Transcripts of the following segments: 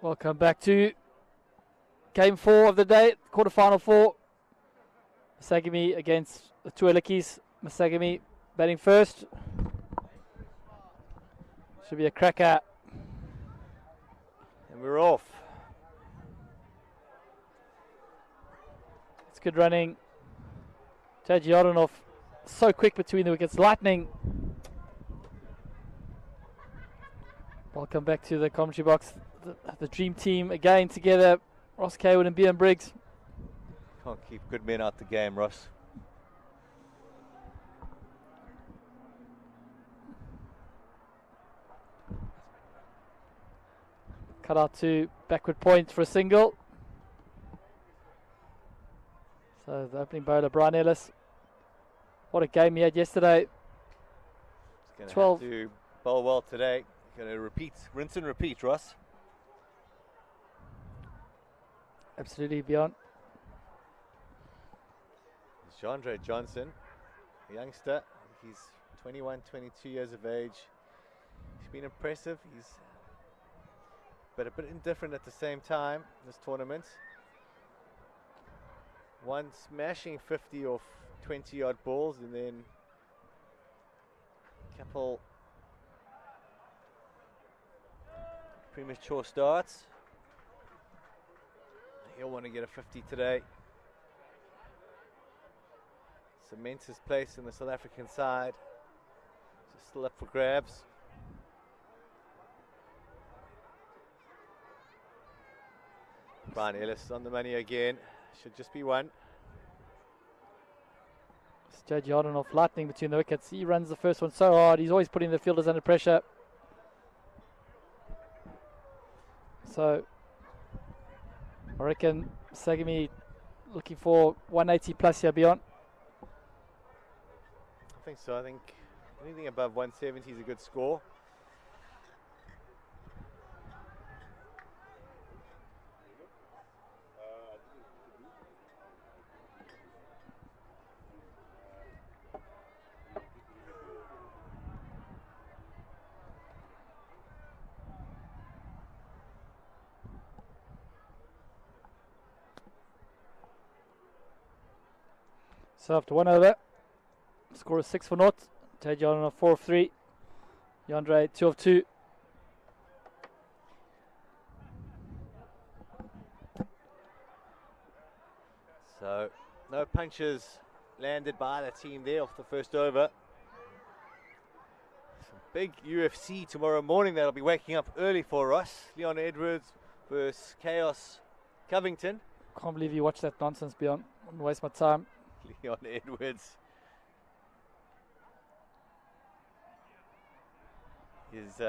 Welcome back to game 4 of the day, quarterfinal 4. MASAGAMY against the Liedjies. MASAGAMY batting first. Should be a cracker. And we're off. It's good running. Taji Oronov so quick between the wickets. Lightning. Welcome back to the commentary box. The dream team again together. Ross Kaywood and Bjorn Briggs. Can't keep good men out the game, Ross. Cut out to backward point for a single. So the opening bowler, Brian Ellis. What a game he had yesterday. He's 12. going to have to bowl well today. Going to repeat, rinse and repeat, Ross. Absolutely, Bjorn. Andre Johnson, a youngster. He's 21, 22 years of age. He's been impressive. He's but a bit indifferent at the same time in this tournament. One smashing 50 off 20 odd balls, and then a couple premature starts. He'll want to get a 50 today. Cements his place in the South African side. Just still up for grabs. Brian Ellis on the money again. Should just be one. Taji Oronov lightning between the wickets. He runs the first one so hard. He's always putting the fielders under pressure. So I reckon MASAGAMY looking for 180 plus here, Bjorn. I think so. I think anything above 170 is a good score. So after 1 over, score is 6 for naught. Taji Oronov 4 of 3. Yandre 2 of 2. So no punches landed by the team there off the first over. Some big UFC tomorrow morning that'll be waking up early for us. Leon Edwards versus Chaos Covington. Can't believe you watched that nonsense, Bjorn. Wouldn't waste my time. Leon Edwards is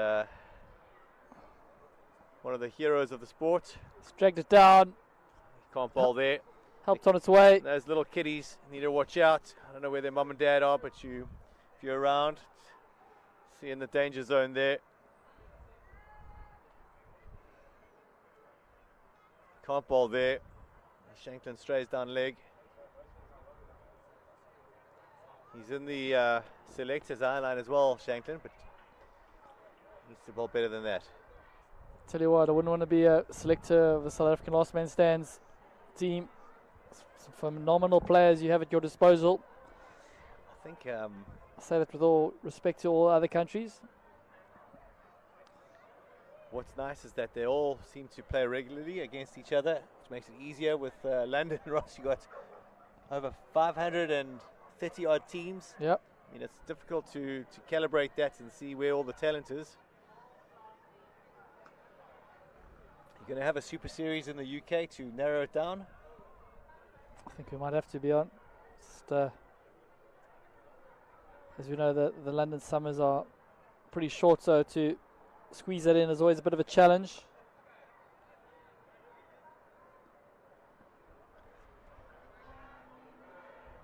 one of the heroes of the sport. He's dragged it down. Can't bowl there. Helped on its way. Those little kiddies need to watch out. I don't know where their mum and dad are, but if you're around, see in the danger zone there. Can't bowl there. Shanklin strays down leg. He's in the selector's eye line as well, Shanklin, but needs to bowl better than that. Tell you what, I wouldn't want to be a selector of the South African Last Man Stands team. Some phenomenal players you have at your disposal. I think I say that with all respect to all other countries. What's nice is that they all seem to play regularly against each other, which makes it easier with London. Ross, you got over 530 odd teams. Yep. I mean, it's difficult to calibrate that and see where all the talent is. You're going to have a Super Series in the UK to narrow it down. I think we might have to be on. Just, as we know, the London summers are pretty short, so to squeeze that in is always a bit of a challenge.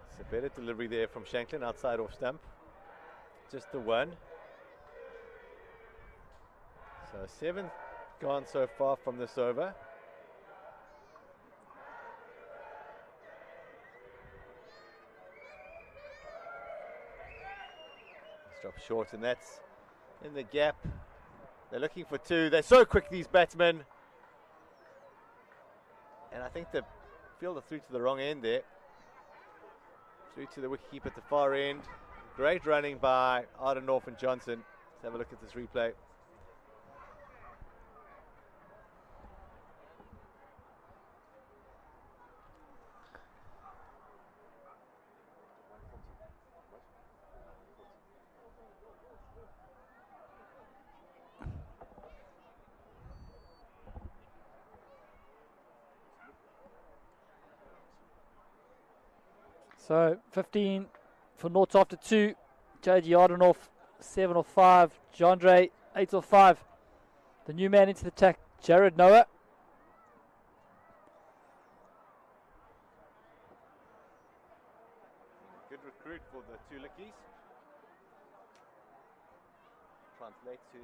It's a better delivery there from Shanklin outside off stump. Just the one. So 7 gone so far from this over. Drop short, and that's in the gap. They're looking for 2. They're so quick, these batsmen. And I think the fielder threw to the wrong end there. Through to the wicketkeeper at the far end. Great running by Ardenhoff and Johnson. Let's have a look at this replay. So 15 for North after 2. JG Ardenhoff 7 off 5. Jandre 8 off 5. The new man into the attack, Jared Noah. Good recruit for the two Liedjies. Translate to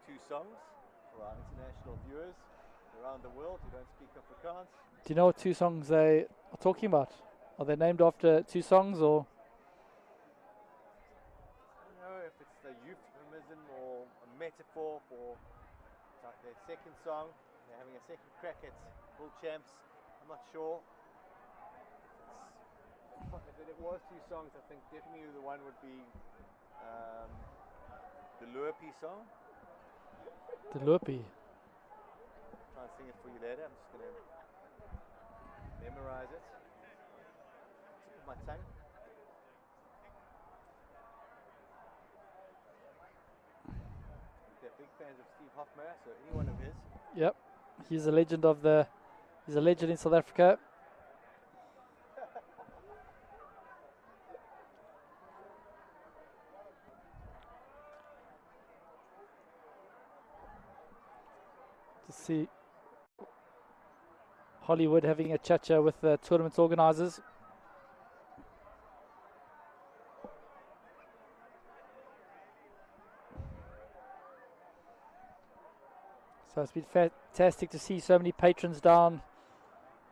two songs for our international viewers around the world who don't speak Afrikaans. Do you know what 2 songs they are talking about? Are they named after 2 songs or? I don't know if it's a euphemism or a metaphor for like their second song. They're having a second crack at World Champs. I'm not sure. If it was 2 songs, I think definitely the one would be the Lurpy song. The Lurpy. Try and sing it for you later. I'm just going to memorize it. Tip of my tongue. They're big fans of Steve Hofmeyer, so any one of his. Yep, he's a legend he's a legend in South Africa. To see Hollywood having a cha-cha with the tournament organisers. So it's been fantastic to see so many patrons down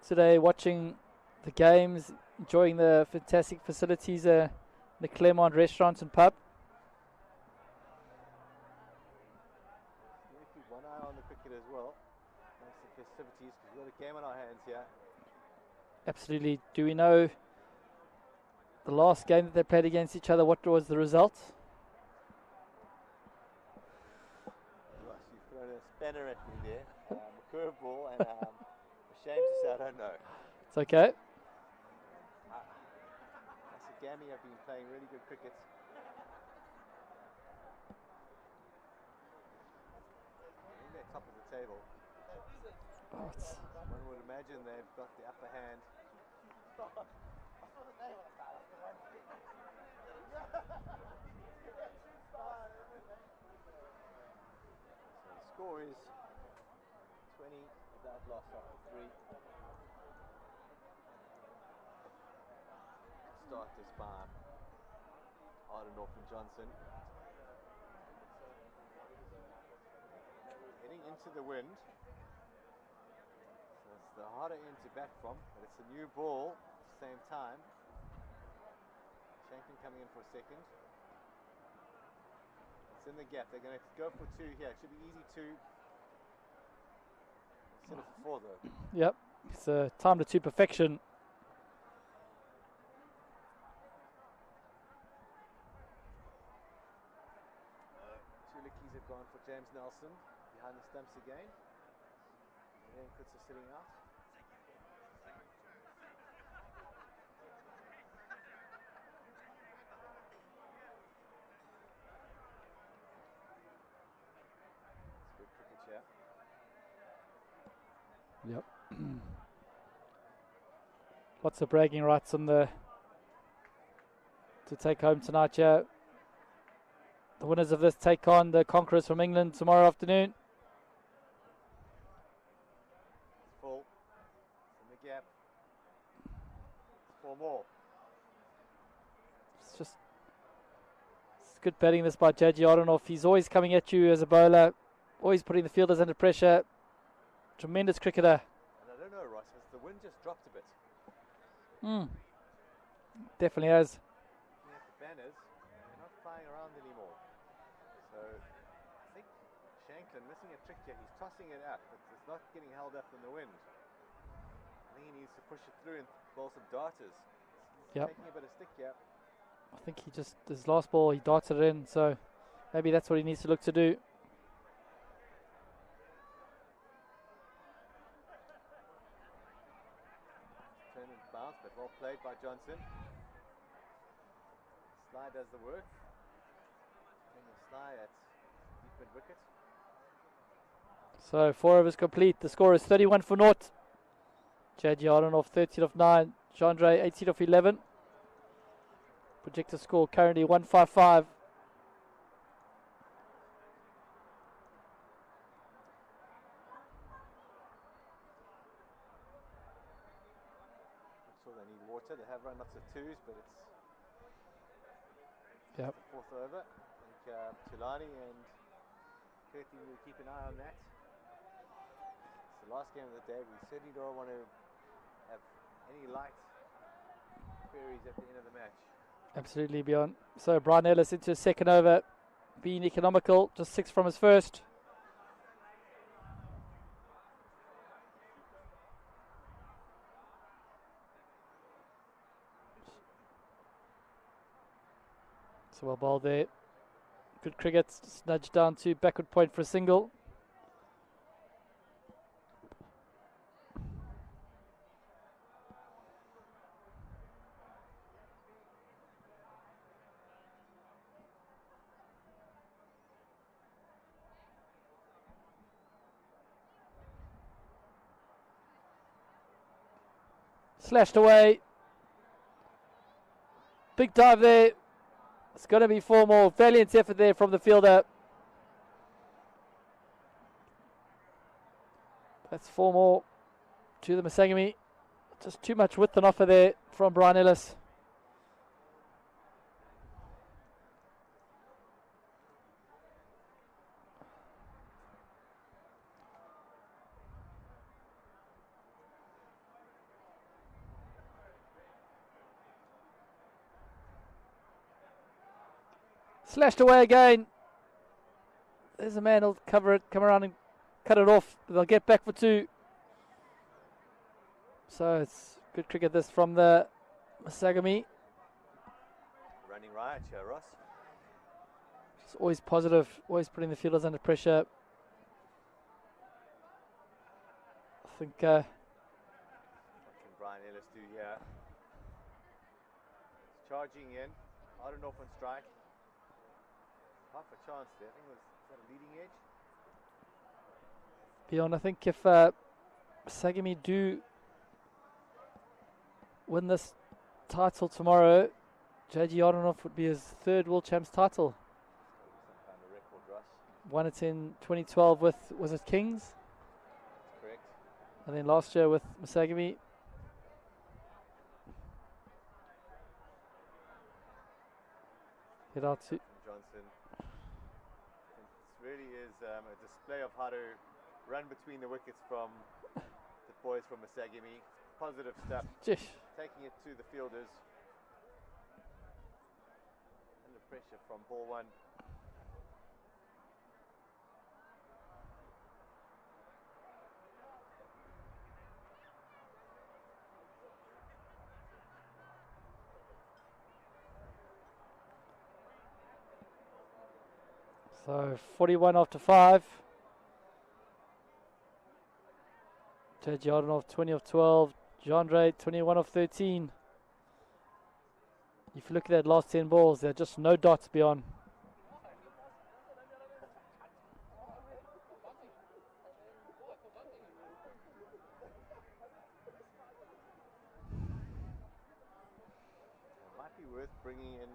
today watching the games, enjoying the fantastic facilities, the Claremont restaurants and pub. We'll keep one eye on the cricket as well. Thanks to the festivities, because we've got a game on our hands here. Absolutely. Do we know the last game that they played against each other? What was the result? You've thrown a spanner at me there, a curveball, and I'm ashamed to say I don't know. It's okay. MASAGAMY have been playing really good cricket. I think they're top of the table. Oh, One would imagine they've got the upper hand. So the score is 20 without loss after 3. Start this by Ardenhoff and Johnson. Heading into the wind. So it's the harder end to bat from, but it's a new ball at the same time. Shanklin coming in for a second. It's in the gap. They're going to go for 2 here. It should be easy 2. Instead of 4 though. Yep. It's timed to perfection. Two Liedjies have gone for James Nelson behind the stumps again. And then Kutz are sitting out. It's good cricket here. Yep. Lots of bragging rights on the to take home tonight, yeah. The winners of this take on the conquerors from England tomorrow afternoon. It's full. It's in the gap. 4 more. It's good batting this by JG Ardenhoff. He's always coming at you as a bowler, always putting the fielders under pressure. Tremendous cricketer. And I don't know, Ross, has the wind just dropped a bit? Definitely has. Yeah, the banners, they're not flying around anymore. So I think Shanklin missing a trick here. He's tossing it up, but it's not getting held up in the wind. think he needs to push it through and bowl some darters. Yep. Taking a bit of stick here. I think he just, his last ball, he darted it in, so maybe that's what he needs to look to do. Turn and bounce, but well played by Johnson. Slide does the work. Taking a slide at deep mid wicket. So 4 overs complete. The score is 31 for naught. JG Harden off 13 of 9. Chandra 18 of 11. Projected score currently 155. I'm sure they need water. They have run lots of 2s, but it's Yep. the 4th over. I think Tulani and Kirti will keep an eye on that. It's the last game of the day. We certainly don't want to have any light queries at the end of the match. Absolutely, Beyond. So Brian Ellis into his second over, being economical, just 6 from his first. So well bowled there. Good cricket, just nudged down to backward point for a single. Slashed away. Big dive there. It's going to be 4 more. Valiant effort there from the fielder. That's 4 more to the Masagamy. Just too much width and offer there from Brian Ellis. Slashed away again. There's a man who'll cover it, come around and cut it off. They'll get back for 2. So it's good cricket this from the Masagamy. Running right here, Ross. It's always positive, always putting the fielders under pressure. I think What can Brian Ellis do here? He's charging in. Hard and off on strike. Half a chance there. I think it was that a leading edge. Beyond, I think if Masagamy do win this title tomorrow, JG Yardenov would be his 3rd World Champs title. Some kind of record, Russ. Won it in 2012 with, was it Kings? That's correct. And then last year with Masagamy. Hit out to Johnson. It really is a display of how to run between the wickets from the boys from Masagamy. Positive stuff. Jish. Taking it to the fielders. Under pressure from ball 1. So 41 after 5. JG Yardenov 20 of 12. Jandre 21 of 13. If you look at that last 10 balls, there are just no dots beyond. It might be worth bringing in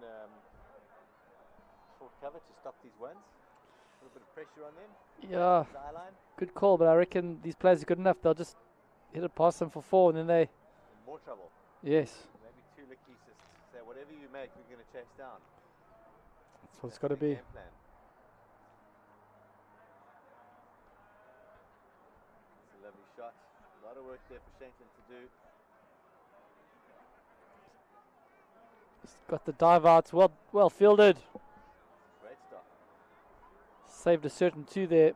short cover to stop these ones. A little bit of pressure on them. Yeah, Sideline. good call, but I reckon these players are good enough. They'll just hit it past them for 4 and then they, More trouble. yes, Maybe 2 lickies to say whatever you make, we're going to chase down. that's what it's got to the be. game plan. It's a lovely shot. A lot of work there for Shanklin to do. Just got the dive out, well fielded. Great stop. Saved a certain 2 there.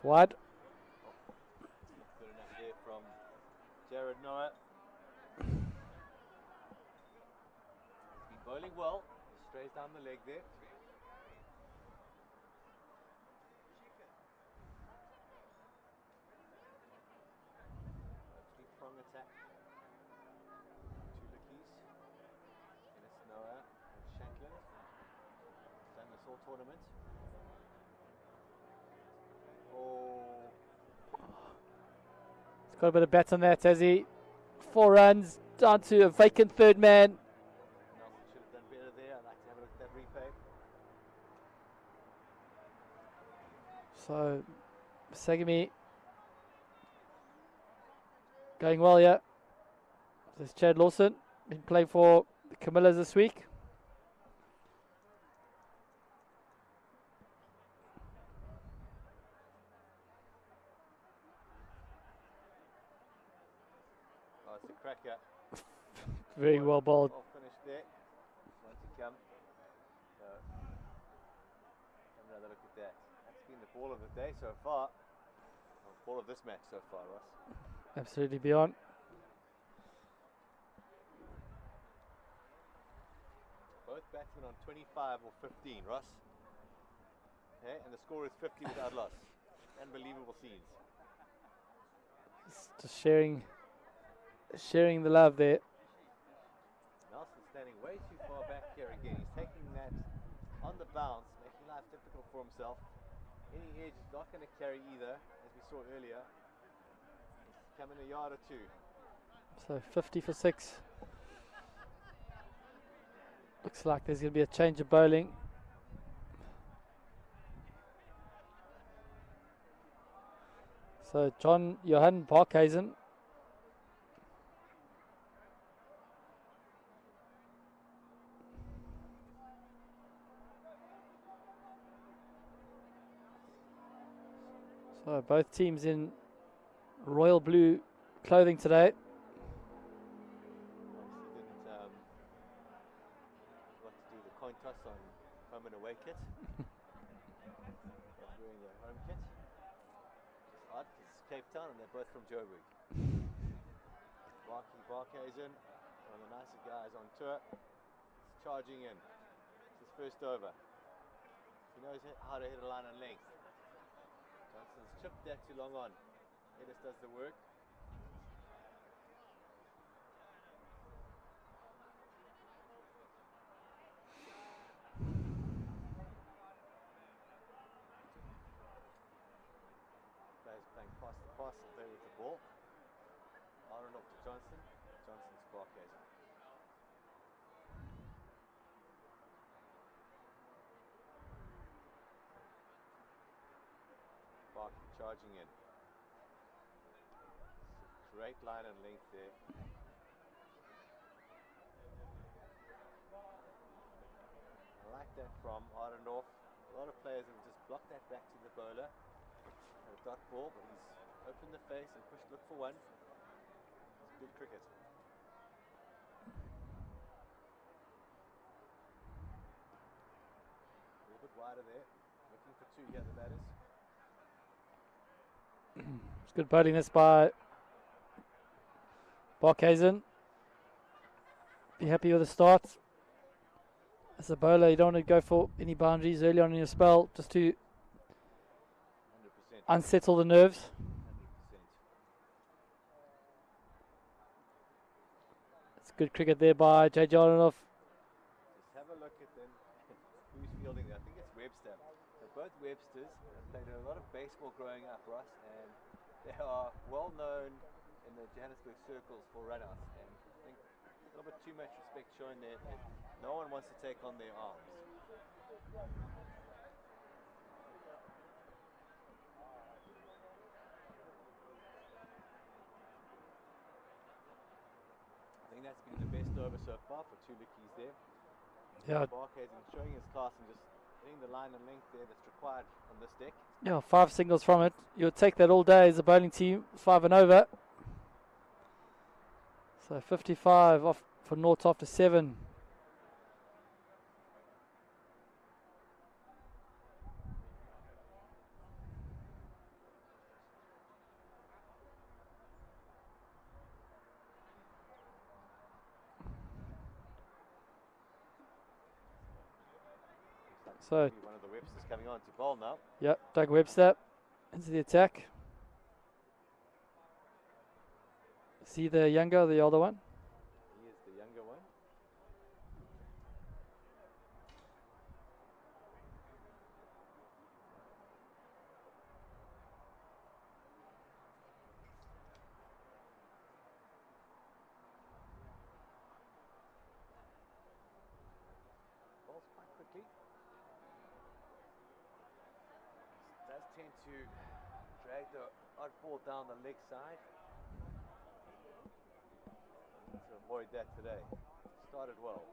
It's wide. Good enough there from Jared Noah. He's been bowling well. He strays down the leg there. Three-prong attack. Two Liedjies. Dennis Noah and Shanklin. Done this whole tournament. Oh. He's got a bit of bat on that, has he? 4 runs, down to a vacant third man. Nelson should have done better there. I'd like to have a look at that replay. So, MASAGAMY going well, yeah. There's Chad Lawson, been playing for the Camillas this week. Oh, it's a cracker. Very well bowled. All finished there. One to come. So, have another look at that. That's been the ball of the day so far. Or ball of this match so far, Ross. Absolutely beyond. Both batsmen on 25 or 15, Ross. Okay, and the score is 50 without loss. Unbelievable scenes. Just sharing the love there. Nelson standing way too far back here again. He's taking that on the bounce, making life difficult for himself. Any edge is not going to carry either, as we saw earlier. He's coming a yard or two. So 50 for 6. Looks like there's going to be a change of bowling. So Johan Parkhuizen. So both teams in royal blue clothing today. Obviously didn't want to do the coin toss on home and away kit. Both wearing their home kit. It's odd because it's Cape Town and they're both from Joburg. Parkhuizen, one of the nicer guys on tour. He's charging in. It's his first over. He knows how to hit a line on length. Johnson's chipped that too long on. Ellis does the work. Players playing past the parcel there with the ball. Aaron off to Johnson. Johnson's Parkhuizen. Parky charging in. Great line and length there. I like that from Arendorf. A lot of players have just blocked that back to the bowler. A dot ball, but he's opened the face and pushed, look for one. It's good cricket. A little bit wider there. Looking for two here, the batters. It's good bowling this by Parkhuizen. Be happy with the start. As a bowler, you don't want to go for any boundaries early on in your spell, just to 100%. unsettle the nerves. 100%. It's good cricket there by J. Jarlinoff. Just have a look at them. Who's fielding there? I think it's Webster. They're both Websters. Played a lot of baseball growing up, Ross, and they are well known in the Johannesburg circles for run-outs. And I think a little bit too much respect shown there. And no one wants to take on their arms. I think that's been the best over so far for two Liedjies there. Yeah, Parkhuizen showing his class and just hitting the line and length there that's required on this deck. yeah, 5 singles from it. You'll take that all day as a bowling team, 5 and over. So 55 off for naught after 7. So, one of the Websters coming on to bowl now. yep, Doug Webster into the attack. Is he the younger or the older one? He is the younger one. Bowls quite quickly. Does tend to drag the odd ball down the leg side. To avoid that today. Started well.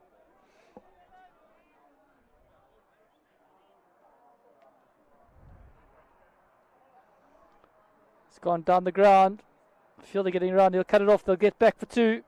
It's gone down the ground. Fielder getting around. He'll cut it off. They'll get back for 2.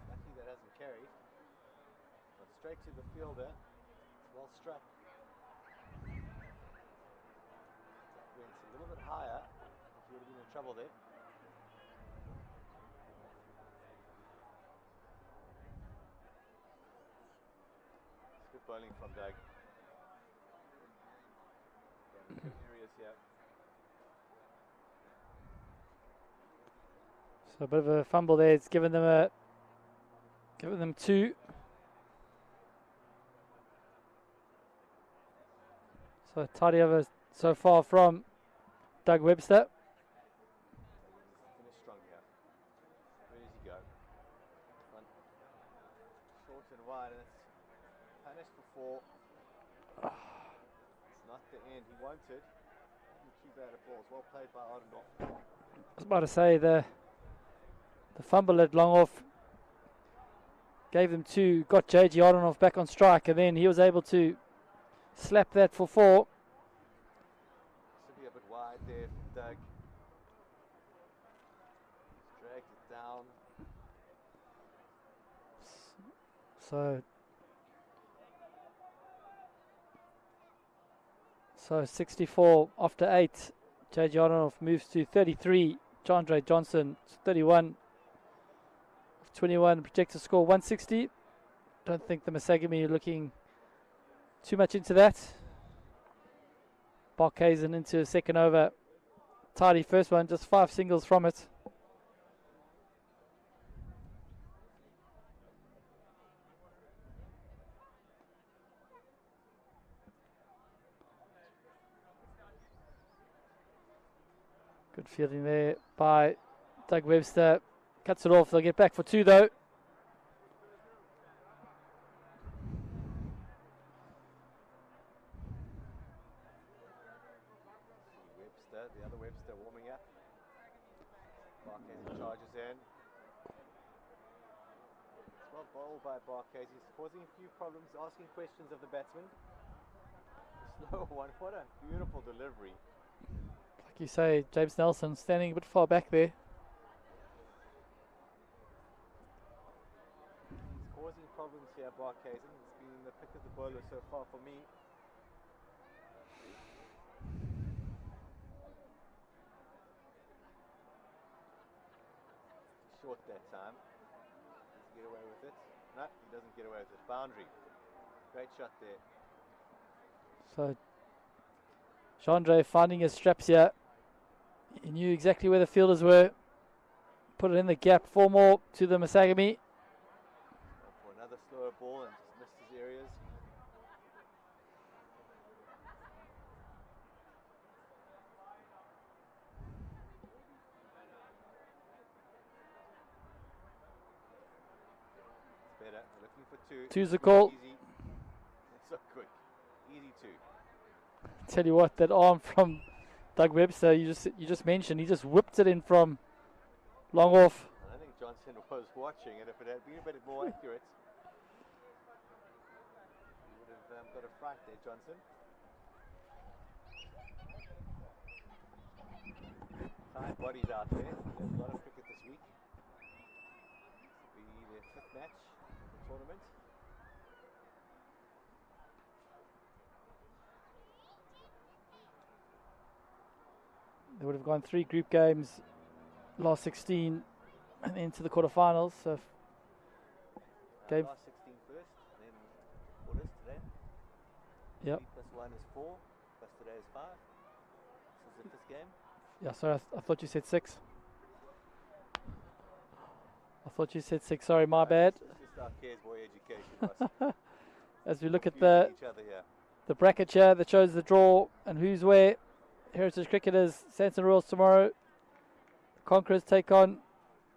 Lucky that hasn't carried. But straight to the fielder. Well struck. That went a little bit higher. I think he would have been in trouble there. It's good bowling from Doug. Good areas here. So a bit of a fumble there. It's given them 2. So tidy over so far from Doug Webster. Finish strong here. Where does he go? One short and wide, and it's punished for 4. It's not the end he wanted. Too bad a ball. Well played by Arnold. I was about to say the fumble at long off gave them 2, got JG Arnold back on strike, and then he was able to slap that for 4. Should be a bit wide there from Doug. Dragged it down. So 64 after 8. JG Arnold moves to 33. Chandra Johnson 31. 21 projected score 160. Don't think the Masagami are looking too much into that. Barkhazen into second over. Tidy first one, just 5 singles from it. Good fielding there by Doug Webster. Cuts it off. They'll get back for 2 though. Webster, the other Webster warming up. Barkhazen charges in. It's well bowled by Barkhazen. He's causing a few problems, asking questions of the batsman. Slow one. What a beautiful delivery. Like you say, James Nelson standing a bit far back there. He's causing problems here, Barkhazen. He's been the pick of the bowler so far for me. Short that time. Does he get away with it? No, he doesn't get away with it. Boundary. Great shot there. So Chandra finding his straps here. He knew exactly where the fielders were. Put it in the gap. 4 more to the Masagami. For another slower ball and just missed his areas. It's better. We're looking for 2. 2's the call. Easy. It's so good. Easy 2. Tell you what, that arm from Doug Webster, you just mentioned, he just whipped it in from long off. And I think Johnson was watching, and if it had been a bit more accurate, he would have got a fright there, Johnson. bodies out there. There's a lot of cricket this week. This will be their 5th match of the tournament. They would have gone 3 group games, last 16, and then into the quarterfinals. So game Last 16 first, and then what is today? Yep. 3 plus 1 is 4, plus today is 5. This is the 5th game. Yeah, sorry, I thought you said 6. I thought you said 6. Sorry, my bad. It's just our Cares Boy education. Ross. As we look at Confusing each other here. the bracket here that shows the draw and who's where. Heritage Cricketers, Sanson Royals tomorrow. The Conquerors take on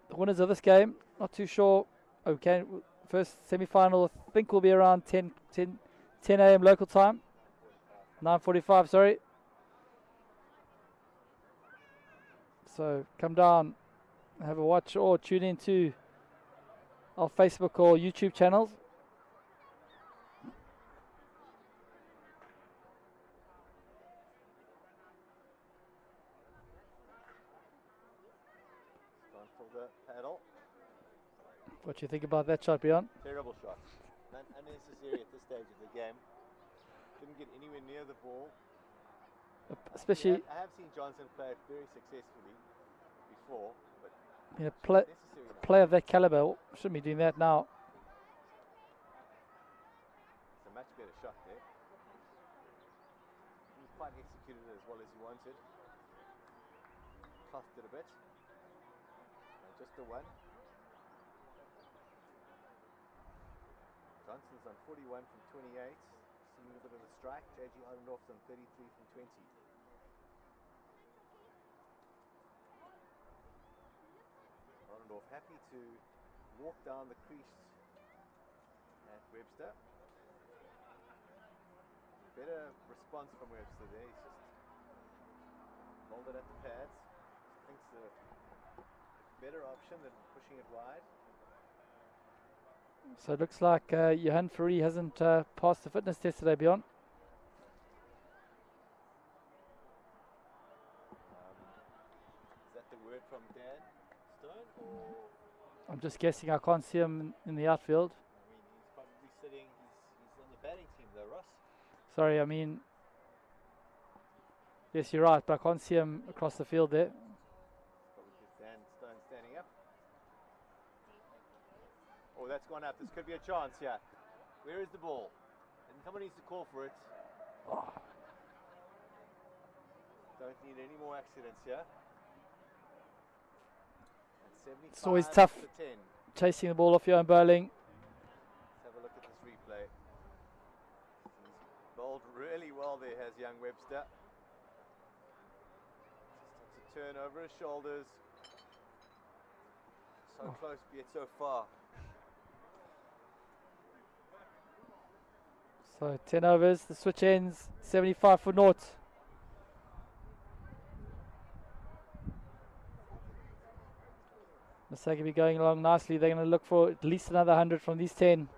the winners of this game. Not too sure. Okay, first semi-final I think will be around 10 a.m. local time. 9:45, sorry. So come down, have a watch, or tune into our Facebook or YouTube channels. Gone for the paddle. What do you think about that shot, Beyond? Terrible shot. Unnecessary at this stage of the game. Didn't get anywhere near the ball. Especially, I have seen Johnson play it very successfully before, but you know, necessary. a player of that caliber shouldn't be doing that now. It's a much better shot there. Didn't quite execute it as well as he wanted. Clothed it a bit. Just the one. Johnson's on 41 from 28. Seeing a bit of a strike. JG Arendorf's on 33 from 20. Arendorf happy to walk down the crease at Webster. Better response from Webster there. He's just rolled it at the pads. Thinks the better option than pushing it wide. So it looks like Johan Fourie hasn't passed the fitness test today, Beyond. Is that the word from Dan Stone? Or I'm just guessing. I can't see him in the outfield. I mean, he's probably sitting. He's on the batting team, though, Ross. Sorry, I mean, yes, you're right, but I can't see him across the field there. Probably just Dan Stone standing up. Oh, that's gone up. This could be a chance here. Where is the ball? And someone needs to call for it. Oh. Don't need any more accidents here. It's always tough to 10. chasing the ball off your own bowling. Let's have a look at this replay. He's bowled really well there, has young Webster. Just has to turn over his shoulders. So close, yet so far. So 10 overs, the switch ends 75 for naught. MASAGAMY going along nicely. They're going to look for at least another 100 from these 10.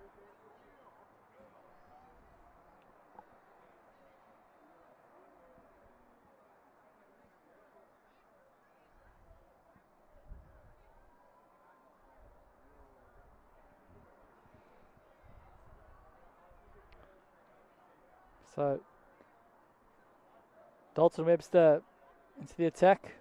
So Dalton Webster into the attack.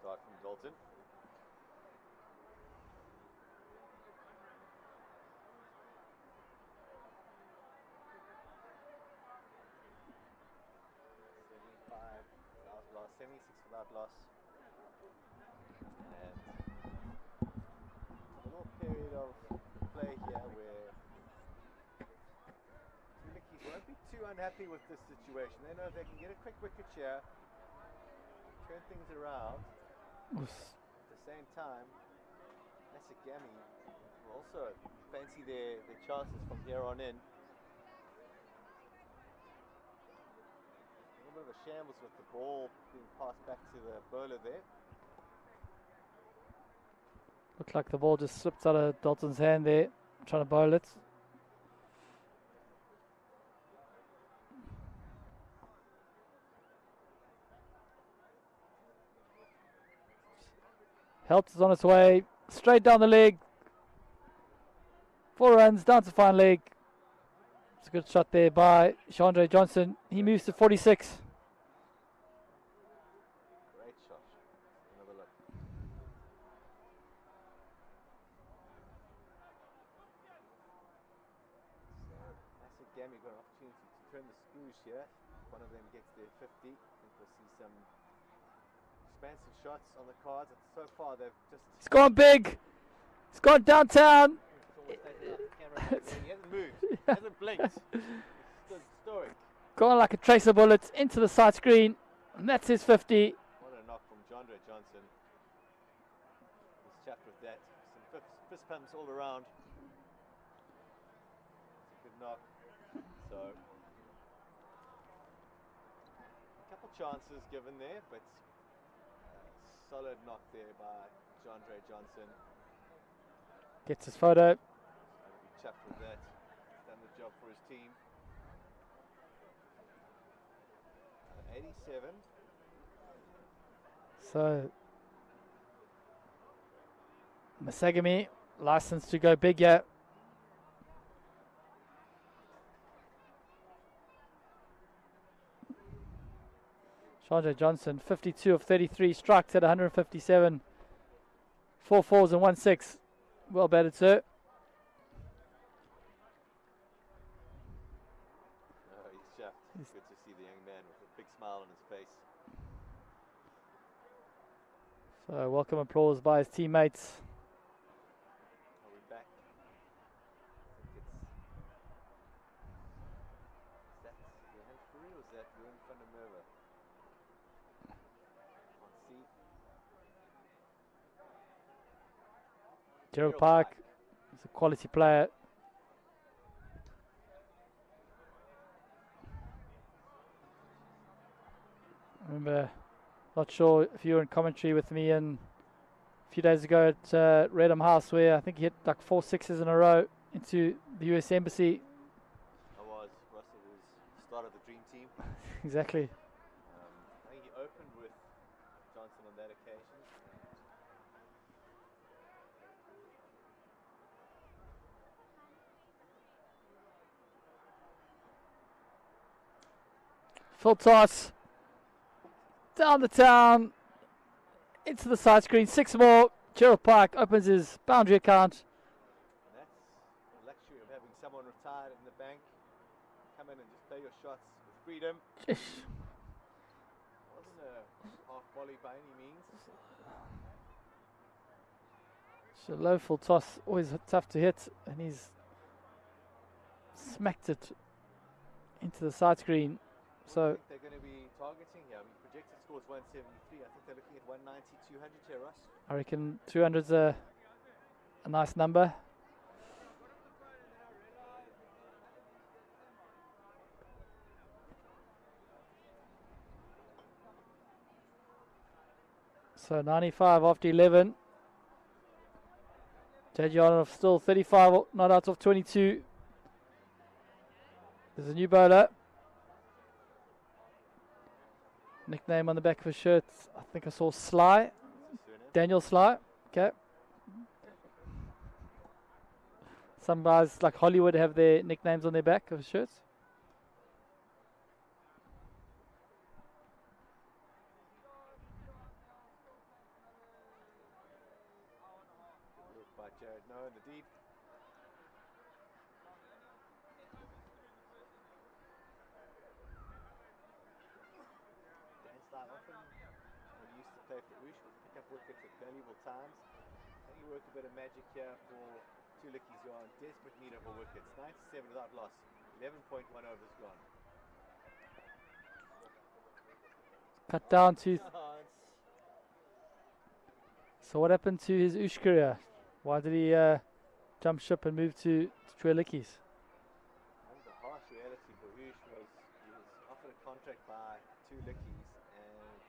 Start from Dalton. Without loss, 76 without loss. And a little period of play here where the Liedjies won't be too unhappy with this situation. They know they can get a quick wicket here, turn things around. Oof. At the same same time, MASAGAMY will also fancy their chances from here on in. A little bit of a shambles with the ball being passed back to the bowler there. Looked like the ball just slipped out of Dalton's hand there, trying to bowl it. Helps is on its way, straight down the leg. 4 runs, down to fine leg. It's a good shot there by Chandra Johnson. He moves to 46. Great shot. Another look. So MASAGAMY got an opportunity to turn the screws here. If one of them gets their 50, I think we'll see some expansive shots on the cards. And so far they've just... It's gone big. It's gone downtown. He hasn't moved. He hasn't blinked. It's stoic. Gone like a tracer bullet into the side screen. And that's his 50. What a knock from Chandra Johnson. He's chapped with that. Some fist pumps all around. It's a good knock. So, a couple chances given there, but solid knock there by Chandra Johnson. Gets his photo. Chapped with that. He's done the job for his team. 87. So MASAGAMY licensed to go big yet. Chandra Johnson, 52 of 33 strikes at 157. 4 fours and 1 6. Well batted, sir. He's chapped. It's good to see the young man with a big smile on his face. So welcome applause by his teammates. Are we back? I think it's... Is that Johan Fourie or is that Ruben van der Merwe? Can't see. Gerald Park is a quality player. Remember, not sure if you were in commentary with me a few days ago at Redham House, where I think he hit like 4 sixes in a row into the US Embassy. I was. Russell was start of the dream team. Exactly. I think he opened with Johnson on that occasion. Full toss. Down the town. Into the side screen. 6 more. Gerald Park opens his boundary account. And that's the luxury of having someone retired in the bank. Come in and just play your shots with freedom. Wasn't a half volley by any means. It's a low full toss. Always tough to hit. And he's smacked it into the side screen. So I think they're going to be targeting here. I mean, projected score is 173. I think they're looking at 190, 200 here, Ross. I reckon 200's a nice number. So 95 after 11. Jadjanov still 35 not out of 22. There's a new bowler. Nickname on the back of his shirt, I think I saw Sly. Daniel Sly. Okay. Some guys like Hollywood have their nicknames on their back of shirts. Look by Jared No in the deep. Dan Sly often, when he used to play for Ush, would pick up wickets at valuable times. I think he worked a bit of magic here for two Liedjies who are in desperate need of a wickets. 97 without loss. 11.1 overs gone. Cut down to So what happened to his Ush career? Why did he jump ship and move to Twois? I think the harsh reality for Ush was he was offered a contract by two Liedjies, and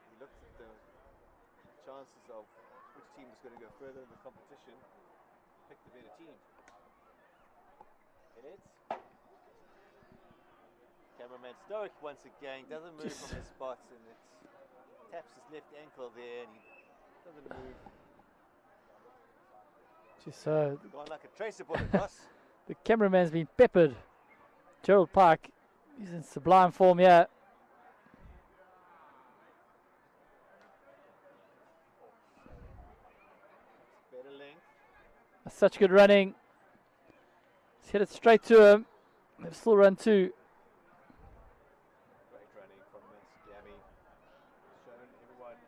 he looked at the chances of which team was going to go further in the competition, picked the better team. It's cameraman Stoic once again doesn't move from his spots, and it taps his left ankle there, and he doesn't move. Just Gone like a tracer bullet, Ross. the cameraman's been peppered. Gerald Park, he's in sublime form here. Better length. That's such good running. He's hit it straight to him. They've still run two. Great running from MASAGAMY. Shown everyone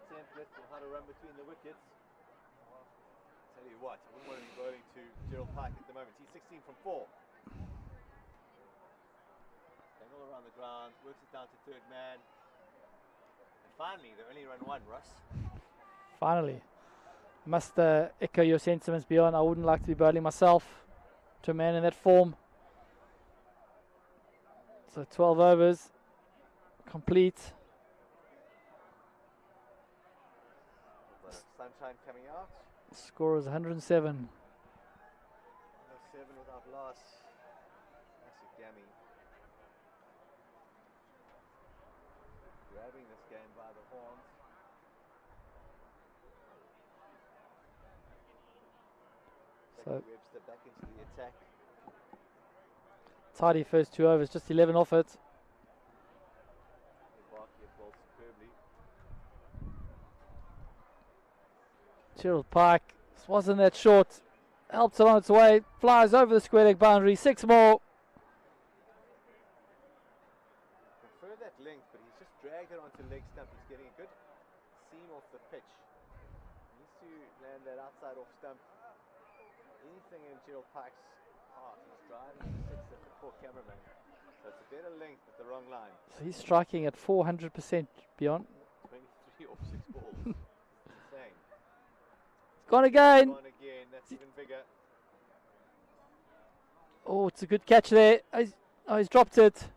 templates on how to run between the wickets. Tell you what, I wouldn't want to be bowling to Gerald Pike at the moment. He's 16 from 4. Going all around the ground, works it down to third man. And finally, they only run one, Russ. Finally. Must echo your sentiments, Bjorn. I wouldn't like to be bowling myself to a man in that form. So 12 overs complete. The sunshine coming out. Score is 107. 7 without loss. MASAGAMY grabbing this game by the horns. So Webster back into the attack. tidy first 2 overs, just 11 off it. Barkley bowled superbly. Gerald Pike wasn't that short. Helps it on its way. Flies over the square leg boundary. 6 more. Prefer that length, but he's just dragged it onto leg stump. He's getting a good seam off the pitch. He needs to land that outside off stump. Anything in Gerald Pike's heart, he's driving the 6 at the poor cameraman. So it's a better length but the wrong line. So he's striking at 400% beyond. 23 off 6 balls. Insane. It's gone again. Gone again. That's even bigger. Oh, it's a good catch there. He's dropped it. So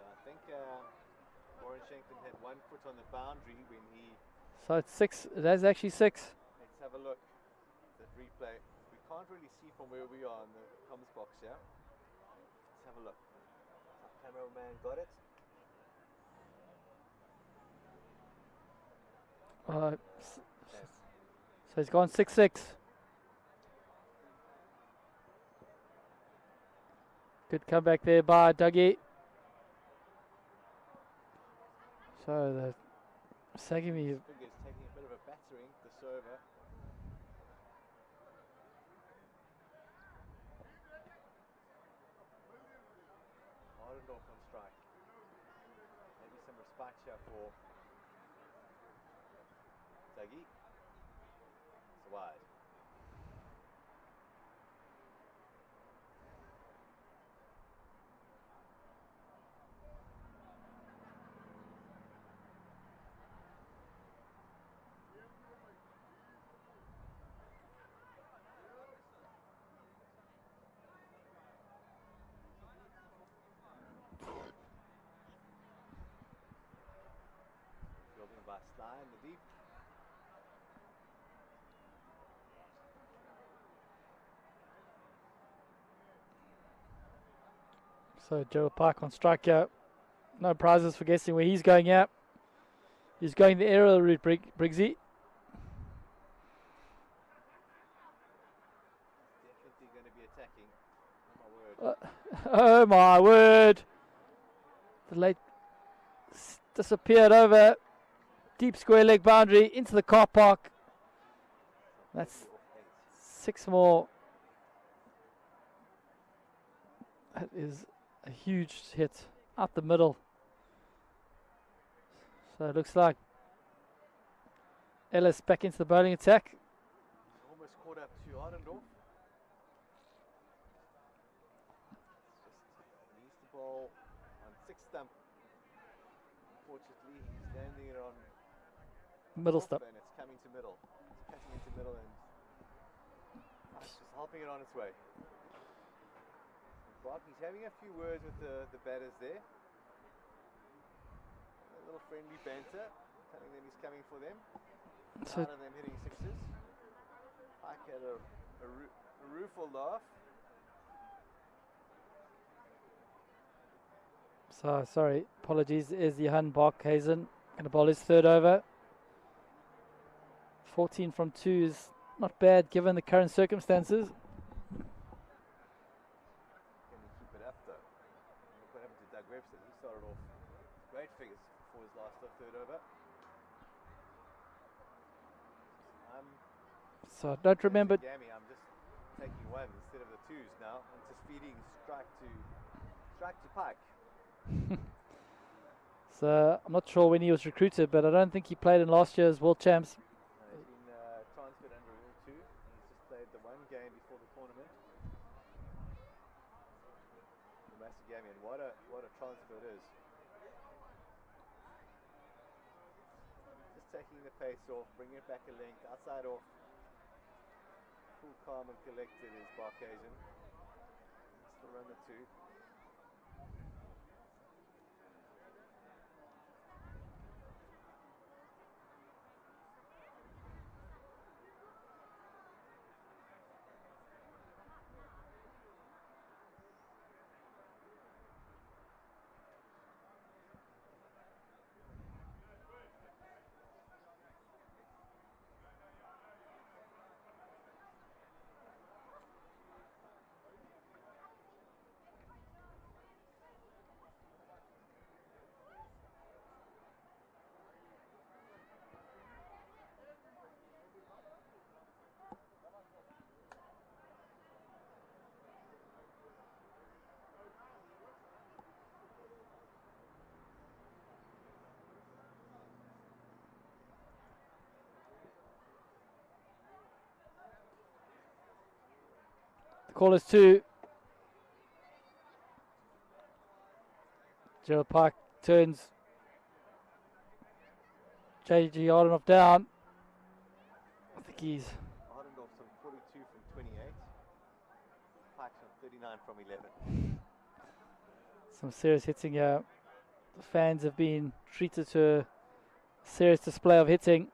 I think Warren Shankton had 1 foot on the boundary when he. So it's 6. It is actually 6. Let's have a look at that replay. We can't really see from where we are in the comms box here. Let's have a look. So cameraman got it. So he's gone 6-6. Good comeback there by Dougie. So the MASAGAMY. Figures taking a bit of a battering this over. Hardendorf on strike. Maybe some respite here for Dougie. It's wide. Fielding by Sly in the deep. So Gerald Park on strike here. No prizes for guessing where he's going out. He's going the aerial route, Briggsy. Definitely going to be attacking. Oh my word. Oh my word. The late disappeared over deep square leg boundary into the car park. That's 6 more. That is a huge hit out the middle. So it looks like Ellis back into the bowling attack. Almost caught up to Hardendorf. Just needs the ball on 6 stump. Unfortunately, he's landing it on Middle off stop. and it's coming to middle. It's cutting into middle and it's just helping it on its way. He's having a few words with the batters there. A little friendly banter, telling them he's coming for them. Tired of them hitting sixes. Pike had a rueful laugh. So, sorry, apologies. Is Johan Barkhuizen going to bowl his third over? 14 from 2 is not bad given the current circumstances. Can he keep it up though? Look what happened to Doug Webster. He started off great figures before his last third over. So I don't remember. MASAGAMY, I'm just taking one instead of the twos now. I'm just feeding strike to Pike. So I'm not sure when he was recruited, but I don't think he played in last year's World Champs. He's been transferred under Rule 2. He's just played the one game before the tournament. The MASAGAMY, and what a transfer it is. Just taking the pace off, bringing it back a length, outside off. Cool, calm and collected is Barkhuizen. Still run the two. The call is 2. Gerald Park turns JG Ardenov down. I think he's Ardenov from 42 from 28. Pike's on 39 from 11. some serious hitting here. The fans have been treated to a serious display of hitting.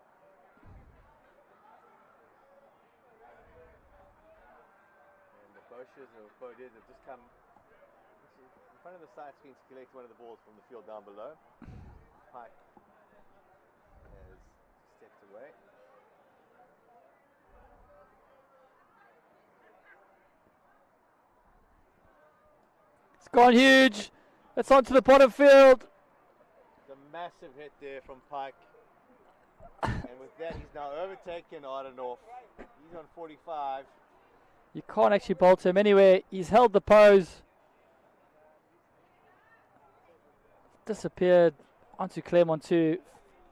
And the Boschers or Boders have just come in front of the side screen to collect one of the balls from the field down below. Pike has stepped away. It's gone huge. It's onto the bottom field. The massive hit there from Pike. And with that, he's now overtaken Ardenov. He's on 45. You can't actually bowl to him anywhere. He's held the pose. Disappeared onto Claremont too.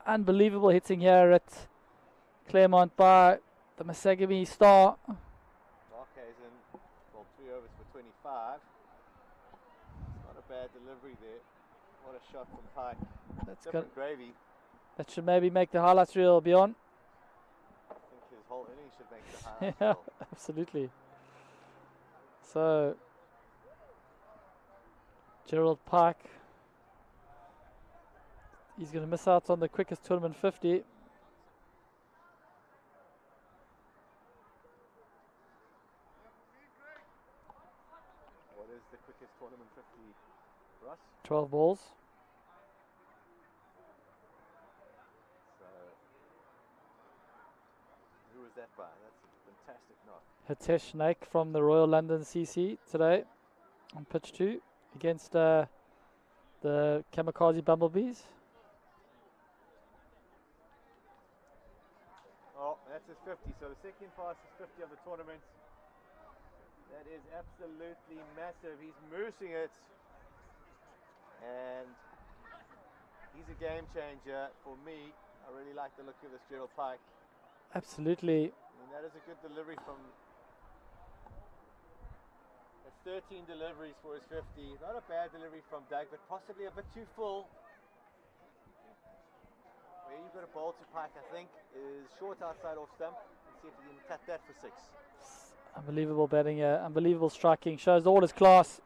Unbelievable hitting here at Claremont by the MASAGAMY star. Barkhuizen bowled 3 overs for 25. Not a bad delivery there. What a shot from Pike. That's Different gravy. That should maybe make the highlights reel, Beyond. I think his whole inning should make the highlights Yeah, reel. absolutely. So, Gerald Pike, he's going to miss out on the quickest tournament 50. What is the quickest tournament 50, Ross? 12 balls. So, who was that by? That's a fantastic knock. Hitesh Naik from the Royal London CC today on pitch 2 against the Kamikaze Bumblebees. Oh, that's his 50. So the second fastest 50 of the tournament. That is absolutely massive. He's moosing it. And he's a game changer for me. I really like the look of this Gerald Pike. Absolutely. I mean, that is a good delivery from... That's 13 deliveries for his 50. Not a bad delivery from Doug, but possibly a bit too full. got a bowl to Pike, I think, is short outside off stump. Let's see if he can cut that for 6. Unbelievable batting, unbelievable striking. Shows all his class.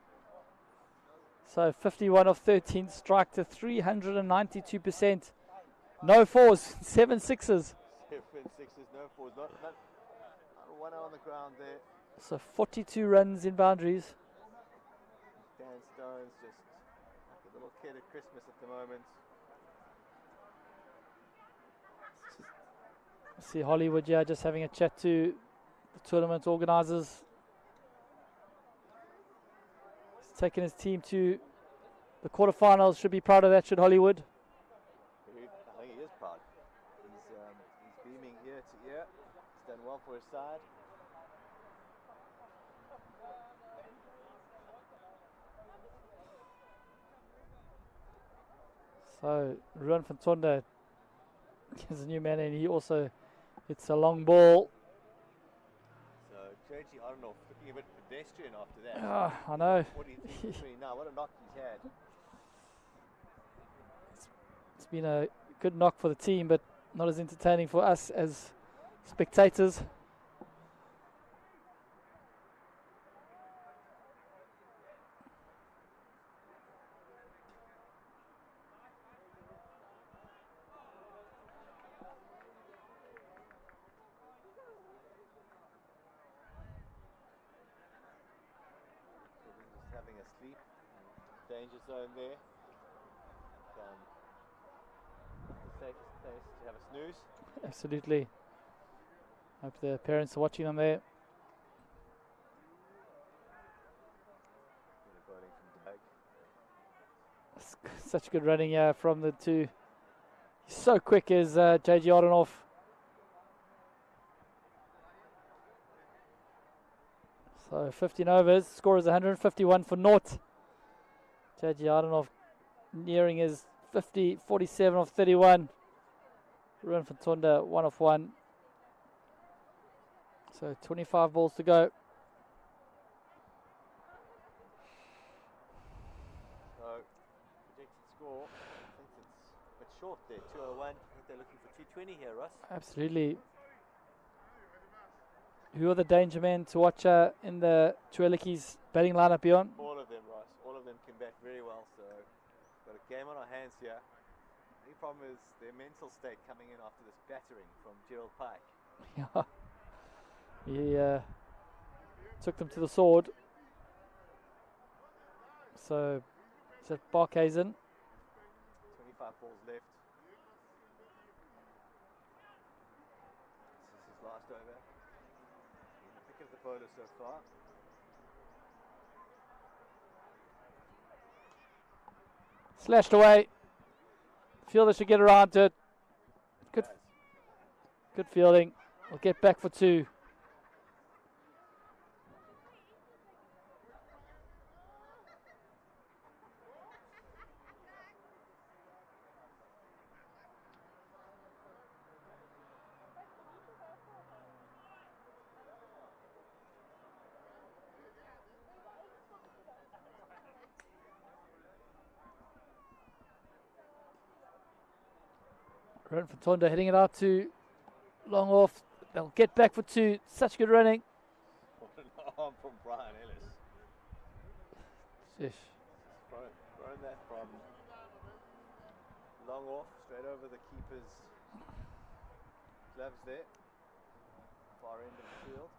So 51 of 13, strike to 392%. No fours, 7 sixes. 7 sixes, no fours. Not a one on the ground there. So 42 runs in boundaries. Dan Stone's just like a little kid at Christmas at the moment. See Hollywood, yeah, just having a chat to the tournament organisers. He's taken his team to the quarterfinals. Should be proud of that, should Hollywood. I think he is proud. He's beaming ear to ear. He's done well for his side. So Ruan van Tonda is a new man, and he also hits a long ball. So JG Arnold looking a bit pedestrian after that. I know. What do you think between now? What a knock he's had. It's been a good knock for the team, but not as entertaining for us as spectators. Just having a sleep. Danger zone there. The safest place to have a snooze. Absolutely. Hope the parents are watching them there. Bowling from Doug. Such good running from the two. He's so quick as JG Ardenhoff. So 15 overs, score is 151 for naught. JG Ardenhoff nearing his 50, 47 of 31. Ruan van Tonda 1 of 1. So 25 balls to go. So projected score, I think it's a bit short there, 201. I think they're looking for 220 here, Ross. Absolutely. Who are the danger men to watch in the Twois batting lineup beyond? All of them, Ross. All of them can bat very well. So got a game on our hands here. The only problem is their mental state coming in after this battering from Gerald Pike. Yeah. He took them to the sword. So is that Barkhuizen? 25 balls left. This is his last over. Pick of the bowler so far. Slashed away. Fielder should get around to it. Good fielding. We'll get back for 2. Ruan van Tonda hitting it out to long off. They'll get back for 2. Such good running. What an arm from Brian Ellis. Sheesh. Thrown that from long off, straight over the keeper's gloves there. Far end of the field.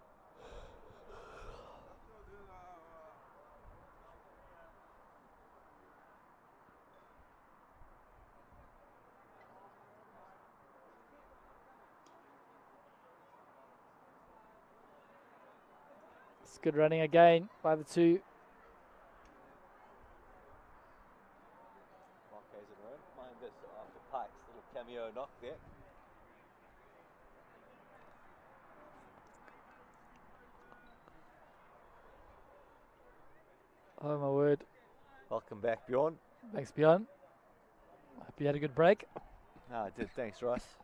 It's good running again by the 2. Barkhuizen won't mind this after Pike's little cameo knock there. Oh my word. Welcome back, Bjorn. Thanks, Bjorn. Hope you had a good break. I did, thanks, Ross.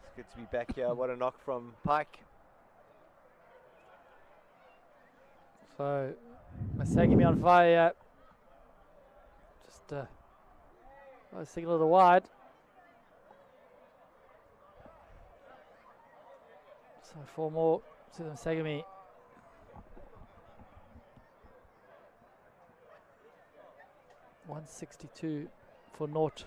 It's good to be back here. What a knock from Pike. So, MASAGAMY on fire. Just a signal to the wide. So 4 more to the MASAGAMY. $162 for naught.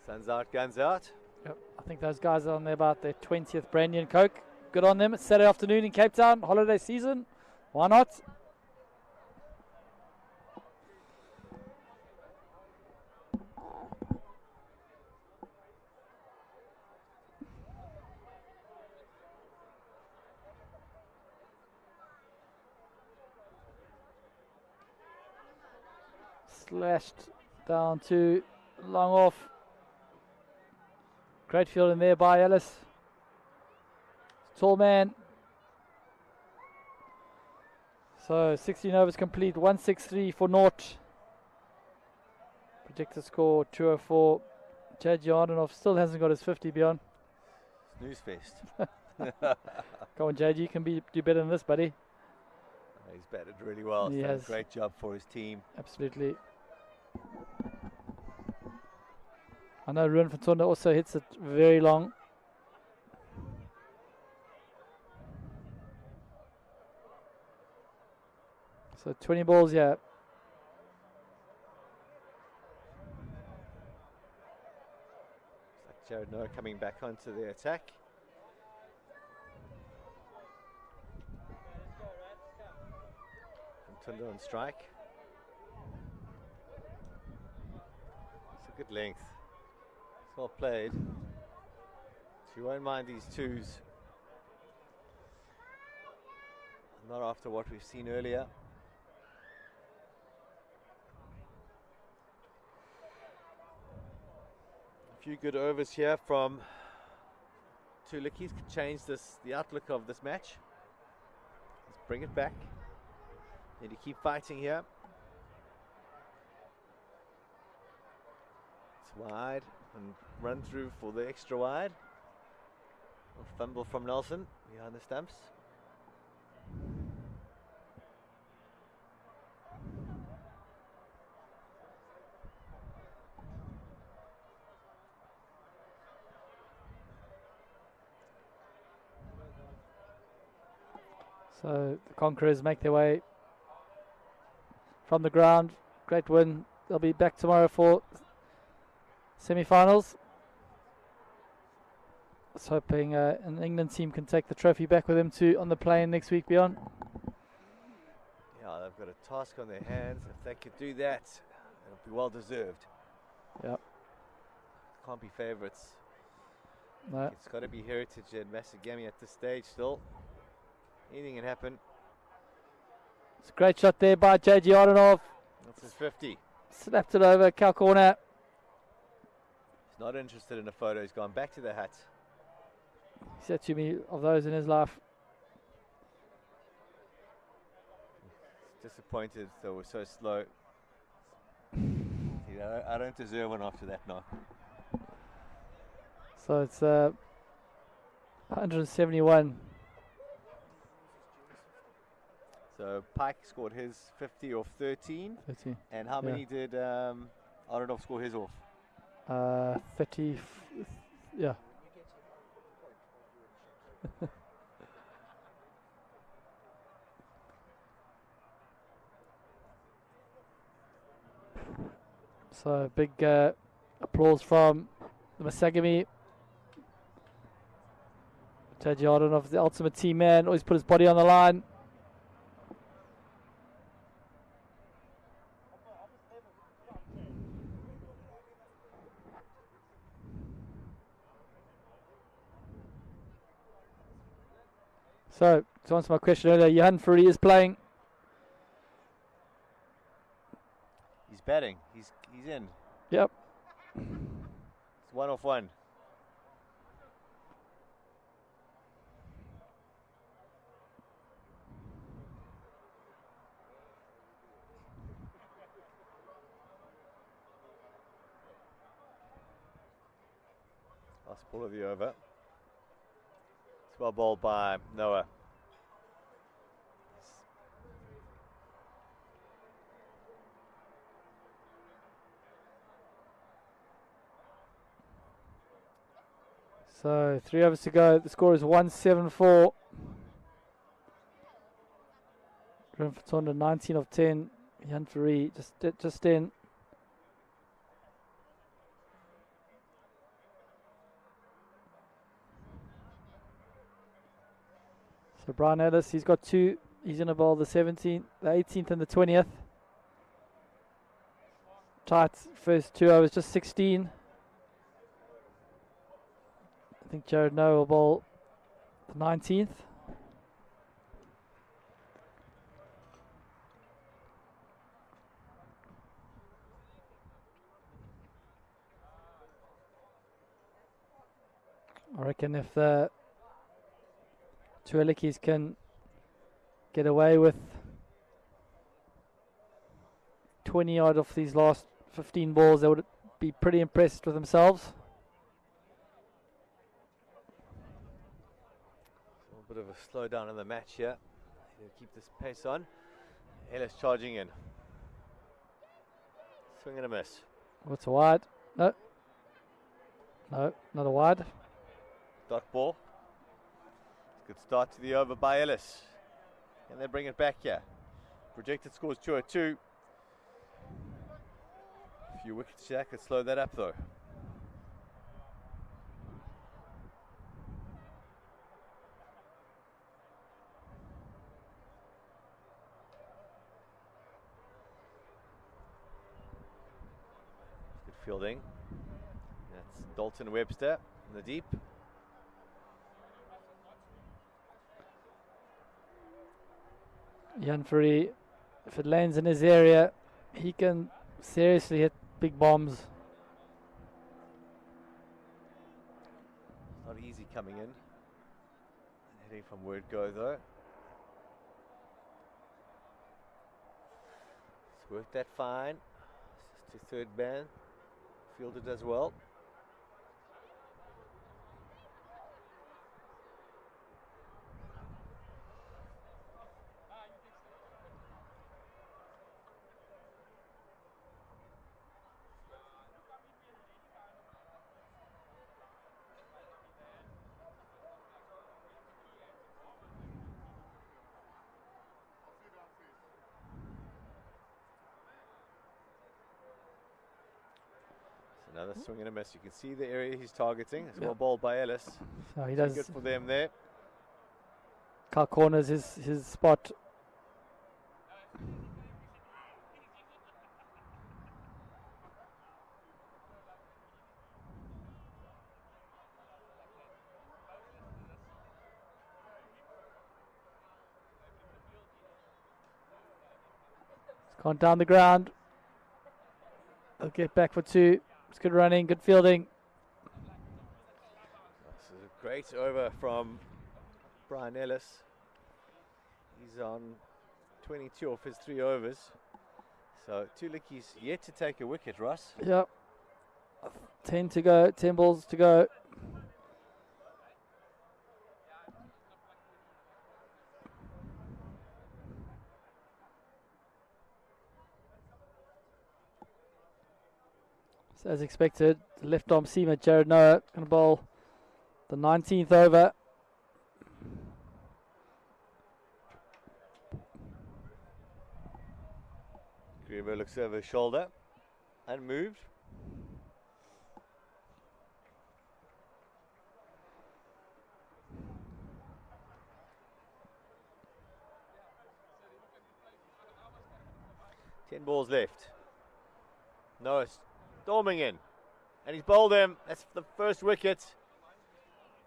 Sun's out, guns out. Yep. I think those guys are on there about their 20th brandy and Coke. Good on them. It's Saturday afternoon in Cape Town, holiday season. Why not? Slashed down to long off. Great field in there by Ellis. Tall man. So 16 overs complete, 163 for naught. Projected score 204. J.G. Ardenov still hasn't got his 50 beyond. Snooze fest. Come on, J.G. You can do better than this, buddy. He's batted really well. He's done a great job for his team. Absolutely. I know Ruan Fatonda also hits it very long. So 20 balls here. It's like Jared Noah coming back onto the attack. From Tunda on strike. It's a good length. It's well played. She won't mind these twos. Not after what we've seen earlier. A few good overs here from two Liedjies could change the outlook of this match. Let's bring it back. Need to keep fighting here. It's wide and run through for the extra wide. A fumble from Nelson behind the stumps. So the Conquerors make their way from the ground. Great win. They'll be back tomorrow for semi-finals. I was hoping an England team can take the trophy back with them on the plane next week beyond. Yeah, they've got a task on their hands. If they could do that, it'll be well deserved. Yep. Can't be favourites. No. It's got to be Heritage and MASAGAMY at this stage still. Anything can happen. It's a great shot there by J.G. Ardenov. That's his 50. Slapped it over, cow corner. He's not interested in a photo. He's gone back to the hut. He's had too many of those in his life. He's disappointed that we're so slow. I don't deserve one after that knock. So it's 171. So Pike scored his 50 off 13. 30. And how many did Ardenov score his off? 30. Yeah. So big applause from the MASAGAMY. J.G. Ardenov, the ultimate team man, always put his body on the line. So, to answer my question earlier, Johan Fourie is playing. He's batting. He's in. Yep. It's 1 off 1. Last ball of the over. It's well bowled by Noah. So 3 overs to go. The score is 174. Grimford's on to 19 of 10. Yanfari just in. So Brian Ellis, he's got 2. He's going to bowl the 17th, the 18th and the 20th. Tight first 2 overs, just 16. I think Jared Noah will bowl the 19th. I reckon if the Twois can get away with 20 odd of these last 15 balls, they would be pretty impressed with themselves. A little bit of a slowdown in the match here. They'll keep this pace on. Ellis charging in. Swing and a miss. What's a wide? No. No, not a wide. Dot ball. Good start to the over by Ellis. And they bring it back here. Projected scores 202. A few wickets here could slow that up though. Good fielding. That's Dalton Webster in the deep. Yanfari, if it lands in his area, he can seriously hit big bombs. Not easy coming in. Hitting from word go though. It's worked that fine. It's just to third man. Fielded as well. Another swing and a miss. You can see the area he's targeting. It's well bowled by Ellis. So he does. Good for them there. Car corners his spot. It's gone down the ground. They'll get back for 2. It's good running, good fielding. This is a great over from Brian Ellis. He's on 22 off his 3 overs. So Twois yet to take a wicket, Ross. Yep. 10 to go, 10 balls to go. So as expected, the left arm seamer Jared Noah going to bowl the 19th over. Greenberg looks over his shoulder, unmoved. Ten balls left. Noah storming in, and he's bowled him. That's the first wicket.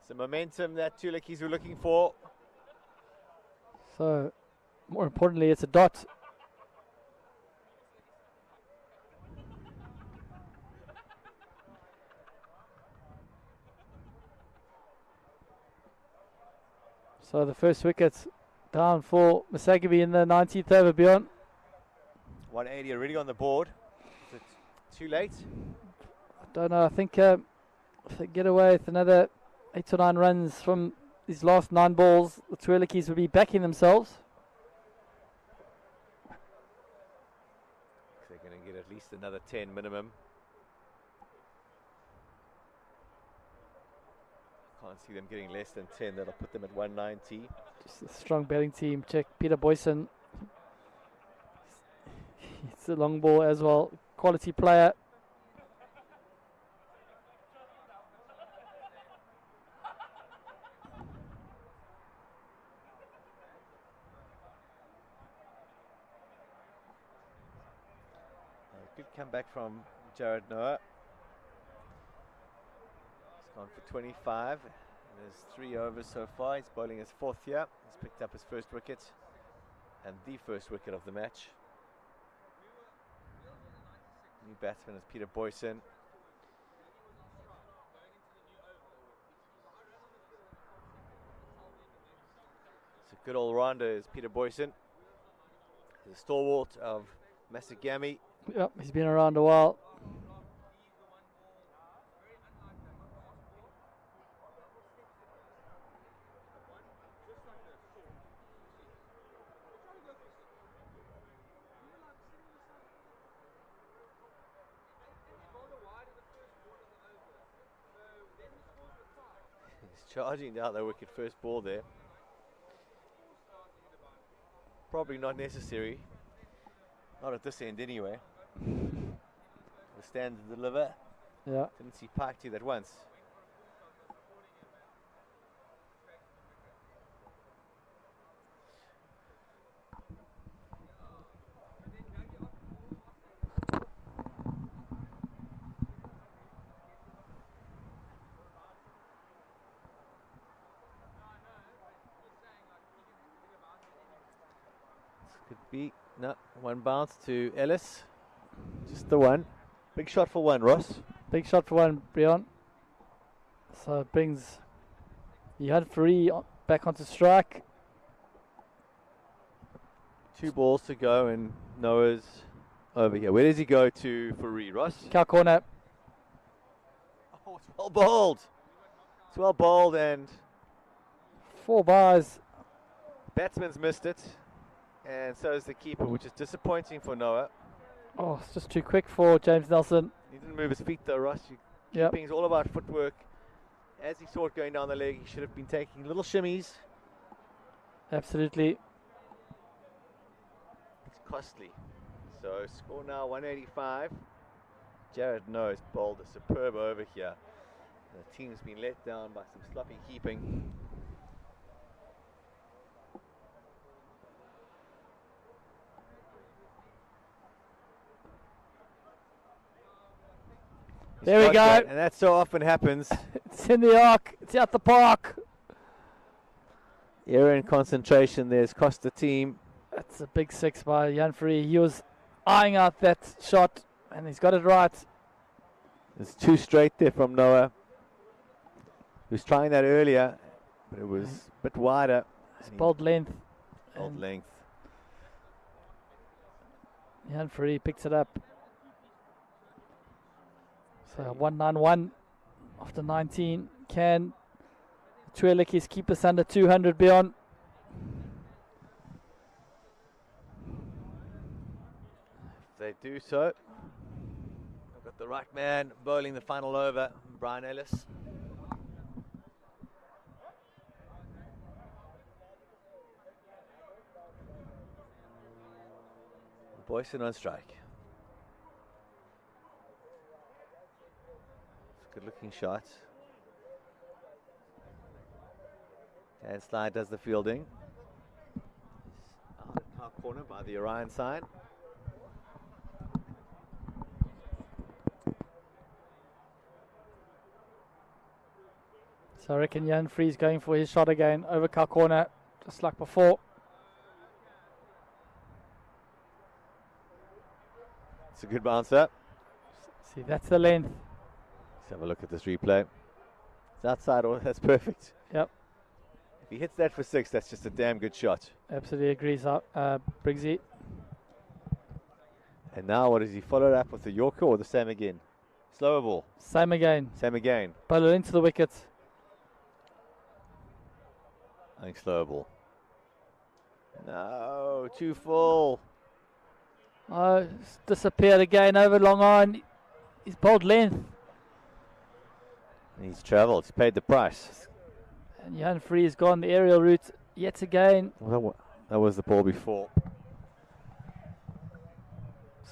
Some momentum that Twois were looking for. So, more importantly, it's a dot. So the first wicket's down for MASAGAMY in the 19th over, Bjorn. 180 already on the board. Is it too late? I don't know. I think if they get away with another 8 or 9 runs from these last 9 balls, the Twois will be backing themselves. They're going to get at least another 10 minimum. Can't see them getting less than 10. That'll put them at 190. Just a strong batting team. Check Peter Boyson. It's a long ball as well. Quality player. Good comeback from Jared Noah. He's gone for 25. There's 3 overs so far. He's bowling his 4th here. He's picked up his first wicket and the first wicket of the match. New batsman is Peter Boyson. It's a good all-rounder is Peter Boyson. The stalwart of MASAGAMY. Yep, he's been around a while. He's charging down the wicket, first ball there. Probably not necessary. Not at this end anyway. The stand and deliver. Yeah. Didn't see Park do that once. This could be, no, one bounce to Ellis. Just the one. Big shot for one, Ross. Big shot for one, Breon. So it brings Johan Free back onto strike. 2 balls to go and Noah's over here. Where does he go to for Ross? Cow corner. Oh, it's well bowled. It's well bowled and 4 bars. batsman's missed it. And so is the keeper, which is disappointing for Noah. Oh, it's just too quick for James Nelson. He didn't move his feet though, Ross. Yep. Keeping is all about footwork. As he saw it going down the leg, he should have been taking little shimmies. Absolutely. It's costly. So score now 185. Jared Noah's bowled a superb over here. The team's been let down by some sloppy keeping. There we go. That, and that so often happens. It's in the arc. It's out the park. Error in concentration there's cost the team. That's a big 6 by Jan Free. He was eyeing out that shot and he's got it right. There's 2 straight there from Noah. He was trying that earlier, but it was a bit wider. It's bold length. Bold length. Jan Free picks it up. So 191 after 19. Can Twois keep us under 200 beyond? If they do so, I've got the right man bowling the final over, Brian Ellis. Boyson on strike. Good looking shot. Dan Slide does the fielding. Out at our corner by the Orion sign. So I reckon Jan Free's going for his shot again over car corner, just like before. It's a good bouncer. See, that's the length. Let's have a look at this replay. It's outside, or that's perfect. Yep. If he hits that for 6, that's just a damn good shot. Absolutely agrees, Briggsy. And now what does he follow it up with, the Yorker or the same again? Slower ball. Same again. Same again. Bowl it into the wicket. I think slower ball. No, too full. Oh, it's disappeared again over long on. He's bowled length. He's travelled. He's paid the price. And Johan Free has gone the aerial route yet again. Well, that was the ball before.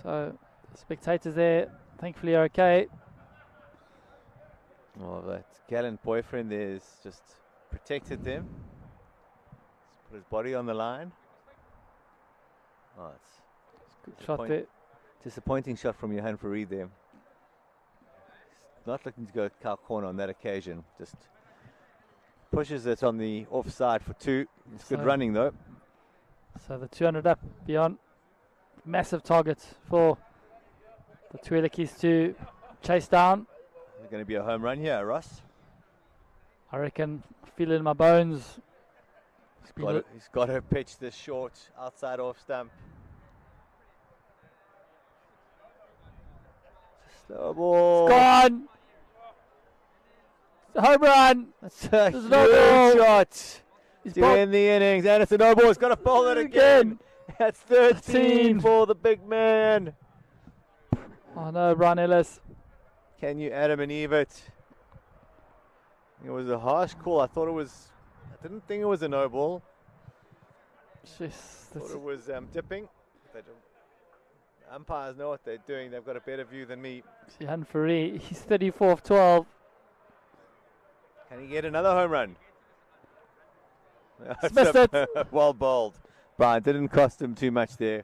So the spectators there, thankfully, are okay. Oh, that gallant boyfriend there has just protected them. He's put his body on the line. Oh, it's Good shot there. disappointing shot from Johan Farid there. He's not looking to go cow corner on that occasion. Just pushes it on the offside for 2. It's good running though. So the 200 up beyond. Massive target for the Twois to chase down. Is it going to be a home run here, Ross? I reckon, feel it in my bones. He's got to pitch this short outside off stump. Slow ball. It's gone. Home run. That's a There's huge no ball. shot. He's To end the innings, and it's a no ball. He's got to bowl it again. That's 13 for the big man. Oh no, Brian Ellis. Can you Adam and Eve it? It was a harsh call. I didn't think it was a no ball. Jeez, Thought it was dipping. But umpires know what they're doing. They've got a better view than me. Johan Free, he's 34 of 12. Can he get another home run? Missed it. Well bowled. Brian, didn't cost him too much there.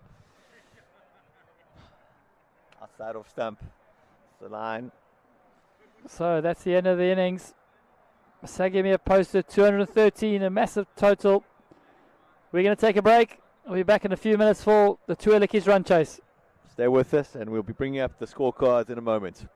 Outside off stump. The line. So that's the end of the innings. MASAGAMY have posted 213, a massive total. We're going to take a break. We'll be back in a few minutes for the Twois run chase. Stay with us and we'll be bringing up the scorecards in a moment.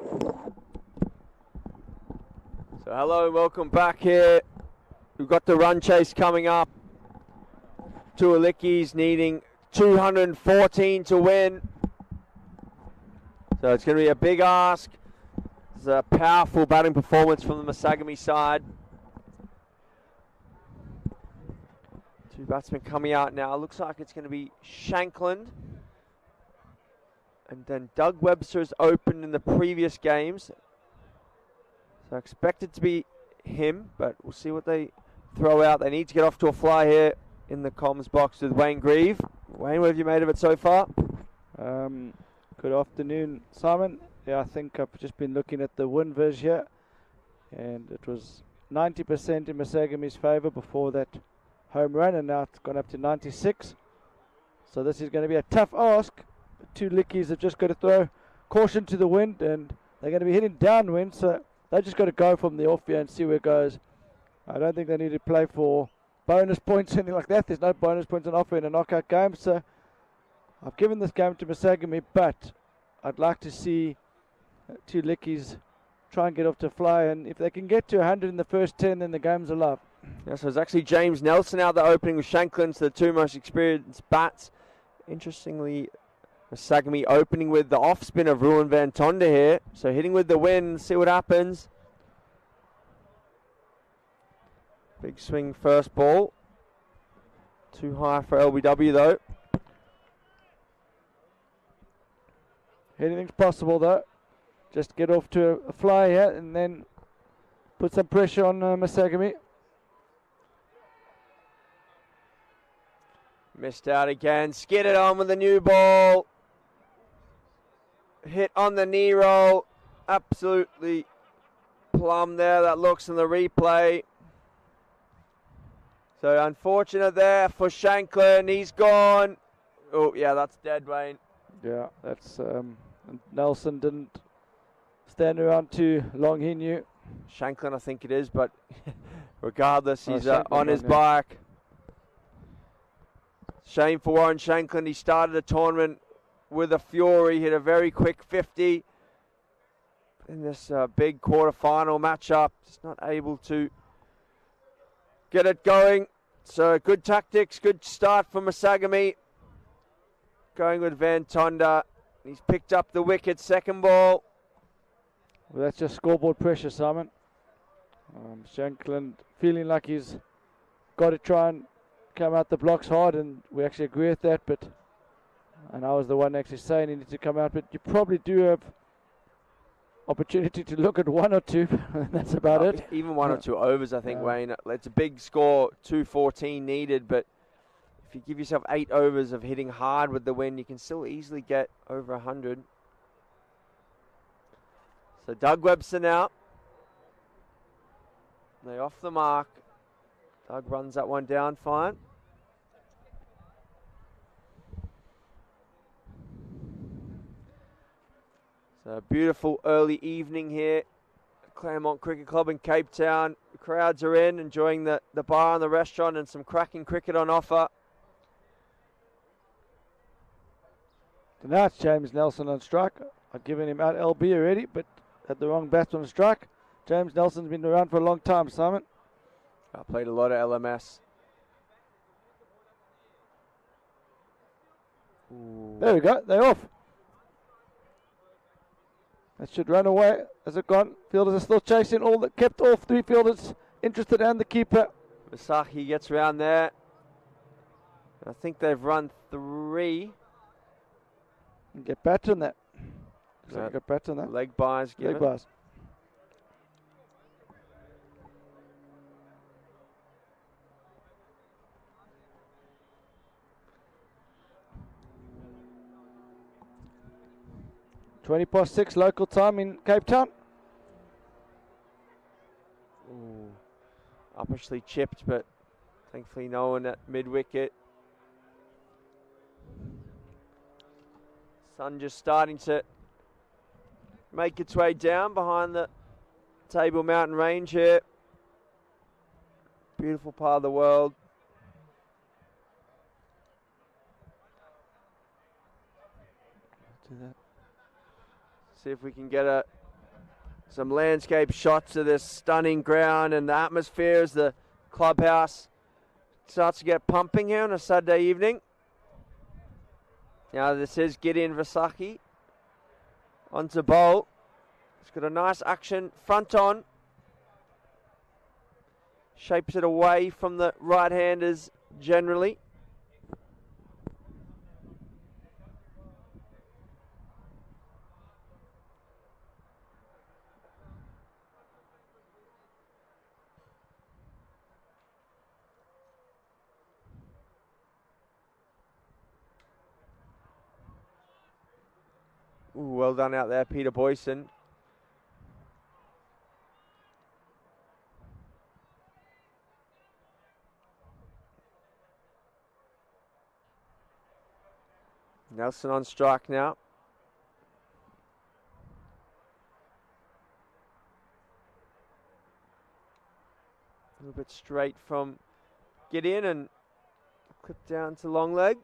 So hello and welcome back here. We've got the run chase coming up. Liedjies needing 214 to win. So it's going to be a big ask. It's a powerful batting performance from the MASAGAMY side. Two batsmen coming out now. Looks like it's going to be Shankland. And then Doug Webster's opened in the previous games. So expected to be him, but we'll see what they throw out. They need to get off to a fly here in the comms box with Wayne Grieve. Wayne, what have you made of it so far? Good afternoon, Simon. Yeah, I think I've just been looking at the win viz here, and it was 90% in MASAGAMY's favour before that home run, and now it's gone up to 96. So this is going to be a tough ask. The two Liedjies have just got to throw caution to the wind, and they're going to be hitting downwind, so they just got to go from the off here and see where it goes. I don't think they need to play for bonus points or anything like that. There's no bonus points on offer in a knockout game, so I've given this game to MASAGAMY, but I'd like to see two Liedjies try and get off to fly, and if they can get to 100 in the first 10, then the game's alive. Yeah, so it's actually James Nelson out there opening with Shankland, so the two most experienced bats. Interestingly, MASAGAMY opening with the off spin of Ruan Van Tonder here, so hitting with the wind, see what happens. Big swing first ball. Too high for LBW though. Anything's possible though. Just get off to a fly here and then put some pressure on MASAGAMY. Missed out again. Skidded on with the new ball. Hit on the knee roll. Absolutely plumb there. That looks in the replay. So unfortunate there for Shankland. He's gone. Oh, yeah, that's dead, Wayne. Yeah, that's Nelson didn't stand around too long, he knew. Shankland, I think it is, but regardless, he's Shankland on his yeah. bike. Shame for Warren Shankland. He started the tournament with a fury, hit a very quick 50 in this big quarter-final matchup. Just not able to get it going. So good tactics, good start for MASAGAMY. Going with Van Tonder. He's picked up the wicket, second ball. Well, that's just scoreboard pressure, Simon. Shankland feeling like he's got to try and come out the blocks hard, and we actually agree with that, and I was the one actually saying he needs to come out, but you probably do have opportunity to look at one or two. That's about it. Even one or two overs, I think, Wayne. It's a big score, 214 needed, but if you give yourself 8 overs of hitting hard with the wind, you can still easily get over 100. So Doug Webster now. They off the mark. Doug runs that one down fine. So a beautiful early evening here at Claremont Cricket Club in Cape Town. The crowds are in, enjoying the bar and the restaurant, and some cracking cricket on offer. So now it's James Nelson on strike. I've given him out LB already, but had the wrong batsman on strike. James Nelson's been around for a long time, Simon. I played a lot of LMS. Ooh. There we go, they're off. That should run away. Has it gone? Fielders are still chasing. Kept all 3 fielders interested, and the keeper. Masaki gets around there. I think they've run 3. Get back on that. Get back on that. Leg byes given. Leg byes. (20 past 6) local time in Cape Town. Ooh. Uppishly chipped, but thankfully no one at mid-wicket. Sun just starting to make its way down behind the Table Mountain Range here. Beautiful part of the world. Do that. See if we can get a Some landscape shots of this stunning ground and the atmosphere as the clubhouse starts to get pumping here on a Saturday evening. Now this is Gideon Vasaki onto bowl. He's got a nice action front on. Shapes it away from the right-handers generally. Ooh, well done out there, Peter Boyson. Nelson on strike now. A little bit straight from Gideon and clip down to long leg.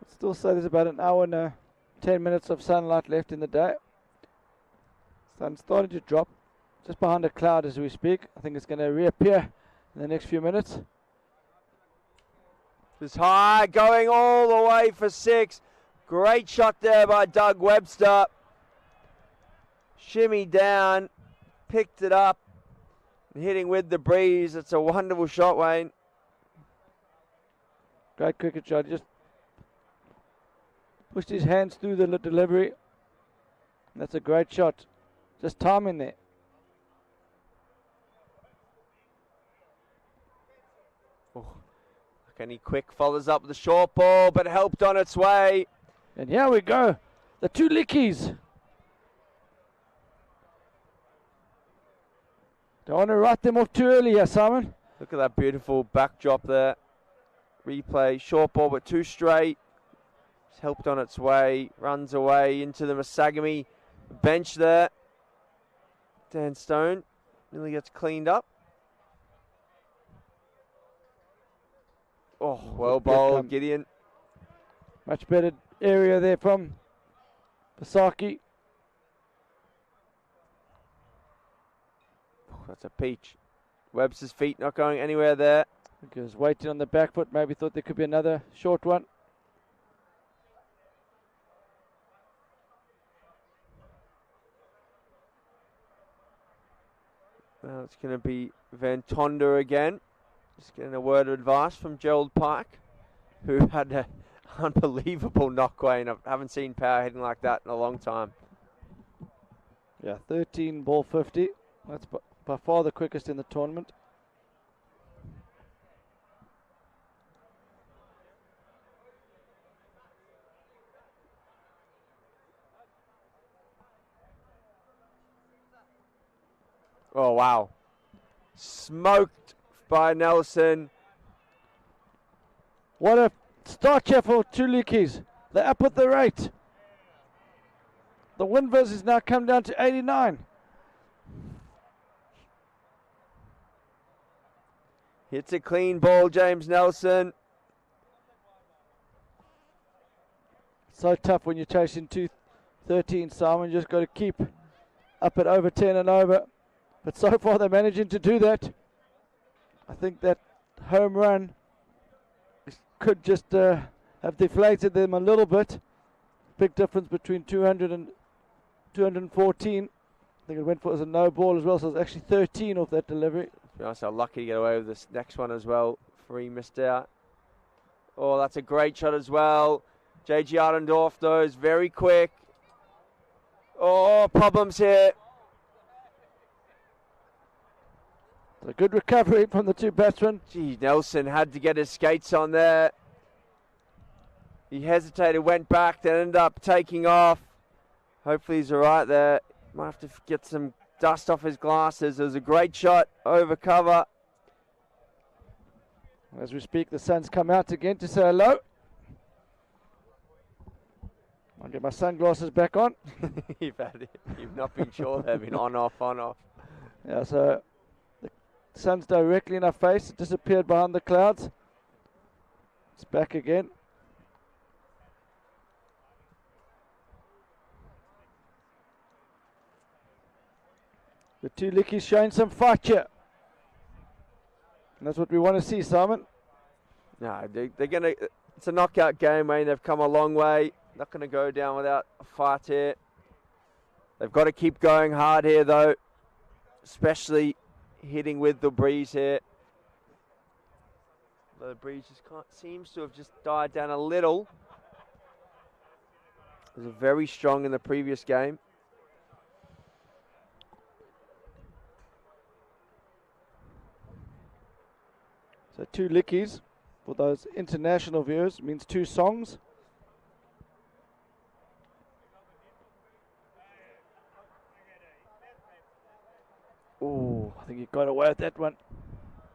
I'd still say there's about an hour and 10 minutes of sunlight left in the day. Sun's starting to drop just behind a cloud as we speak. I think it's going to reappear in the next few minutes. It's high, going all the way for 6. Great shot there by Doug Webster. Shimmy down, picked it up, and hitting with the breeze. It's a wonderful shot, Wayne. Great cricket shot. Just pushed his hands through the delivery. That's a great shot. Just timing there. Oh, Kenny Quick follows up the short ball, but helped on its way. And here we go. The two Liedjies. Don't want to write them off too early here, Simon. Look at that beautiful backdrop there. Replay, short ball, but too straight. It's helped on its way, runs away into the MASAGAMY bench there. Dan Stone nearly gets cleaned up. Oh, well bowled, Gideon. Much better area there from Vasaki. That's a peach. Webster's feet not going anywhere there. Because waiting on the back foot, maybe thought there could be another short one. Now it's going to be Van Tonder again. Just getting a word of advice from Gerald Pike, who had an unbelievable knock, Wayne. I haven't seen power hitting like that in a long time. Yeah, 13 ball 50. That's by far the quickest in the tournament. Oh, wow. Smoked by Nelson. What a start here for two Liedjies. They're up at the rate. The win versus now come down to 89. Hits a clean ball, James Nelson. So tough when you're chasing 213, Simon. You just got to keep up at over 10 and over. But so far they're managing to do that. I think that home run could just have deflated them a little bit. Big difference between 200 and 214. I think it went for as a no ball as well, so it's actually 13 off that delivery. To be honest, I'm lucky to get away with this next one as well. 3 missed out. Oh, that's a great shot as well. J.G. Ardendorf, though, is very quick. Oh, problems here. A good recovery from the two batsmen. Gee, Nelson had to get his skates on there. He hesitated, went back, then ended up taking off. Hopefully he's all right there. Might have to get some dust off his glasses. It was a great shot over cover. As we speak, the sun's come out again to say hello. I'll get my sunglasses back on. You've not been sure. They've been on, off, on, off. Yeah, so the sun's directly in our face. It disappeared behind the clouds. It's back again. The two Liedjies showing some fight here. And that's what we want to see, Simon. No, they're going to... It's a knockout game, Wayne. They've come a long way. Not going to go down without a fight here. They've got to keep going hard here, though. Especially hitting with the breeze here. The breeze just seems to have just died down a little. It was very strong in the previous game. So two Liedjies, for those international viewers, means two songs. Oh, I think he got away with that one.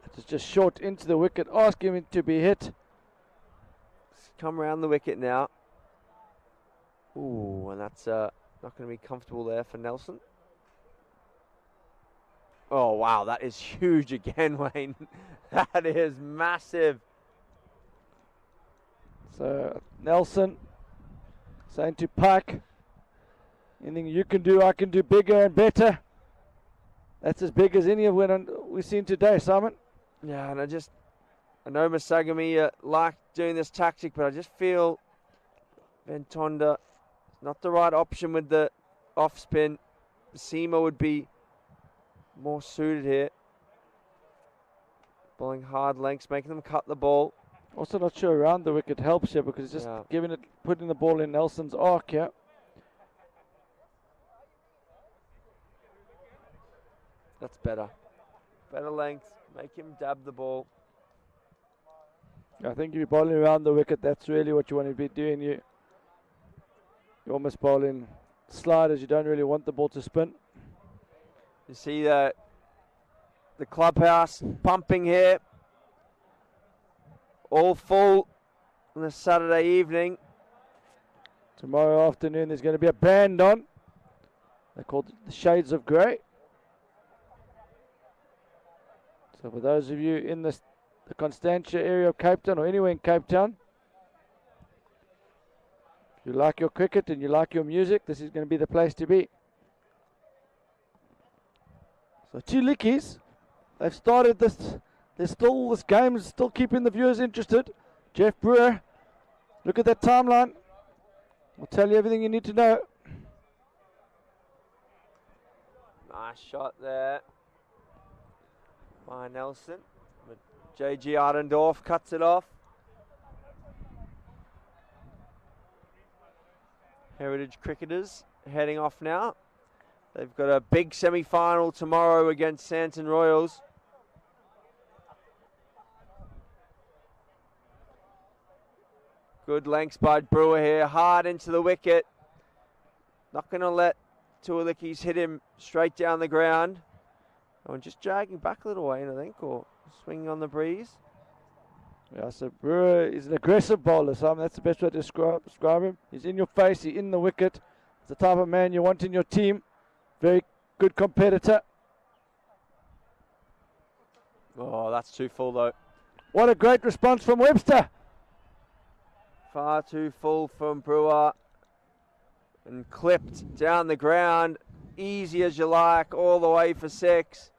It was just short into the wicket, asking him to be hit. It's come around the wicket now. Ooh, and that's not going to be comfortable there for Nelson. Oh, wow, that is huge again, Wayne. That is massive. So Nelson saying to Pike, anything you can do, I can do bigger and better. That's as big as any of what we've seen today, Simon. Yeah, and I know Masagamy like doing this tactic, but I just feel Ventonda is not the right option with the off spin. Seema would be more suited here. Bowling hard lengths, making them cut the ball. Also not sure around the wicket helps here because it's just putting the ball in Nelson's arc here. That's better. Better length, make him dab the ball. I think if you're bowling around the wicket, that's really what you want to be doing. You're almost bowling sliders. You don't really want the ball to spin. You see the clubhouse pumping here. All full on a Saturday evening. Tomorrow afternoon there's going to be a band on. They're called the Shades of Grey. So for those of you in the Constantia area of Cape Town or anywhere in Cape Town, if you like your cricket and you like your music, this is going to be the place to be. So two Liedjies, they've started this. This game is still keeping the viewers interested. Jeff Brewer, look at that timeline. We'll tell you everything you need to know. Nice shot there by Nelson. But J.G. Ardendorf cuts it off. Heritage cricketers heading off now. They've got a big semi-final tomorrow against Santon Royals. Good lengths by Brewer here, hard into the wicket. Not going to let Twois hit him straight down the ground. Oh, just dragging back a little way, I think, or swinging on the breeze. Yeah, so Brewer is an aggressive bowler, Simon. That's the best way to describe him. He's in your face, he's in the wicket. He's the type of man you want in your team. Very good competitor. Oh, that's too full, though. What a great response from Webster. Far too full from Brewer. And clipped down the ground. Easy as you like, all the way for 6.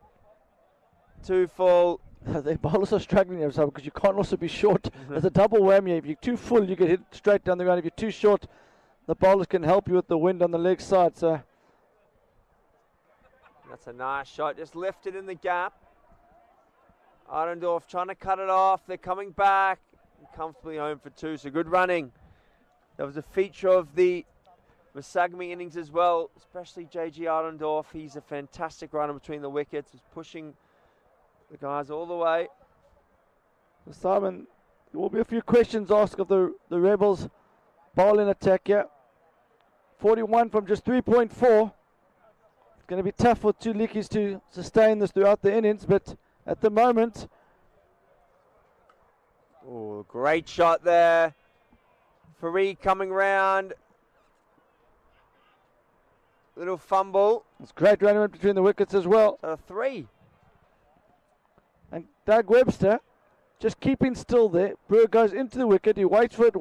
Too full. The bowlers are struggling here, because you can't also be short. There's a double whammy. If you're too full, you get hit straight down the ground. If you're too short, the bowlers can help you with the wind on the leg side. So that's a nice shot. Just lifted in the gap. Ardendorf trying to cut it off. They're coming back. Comfortably home for 2. So good running. That was a feature of the Masagamy innings as well, especially J.G. Ardendorf. He's a fantastic runner between the wickets. He's pushing the guys all the way. Simon, there will be a few questions asked of the Rebels bowling attack here. 41 from just 3.4. It's going to be tough for two Liedjies to sustain this throughout the innings, but at the moment... Oh, great shot there. Fareed coming round. Little fumble. It's great running between the wickets as well. So 3. And Doug Webster just keeping still there. Brewer goes into the wicket. He waits for it.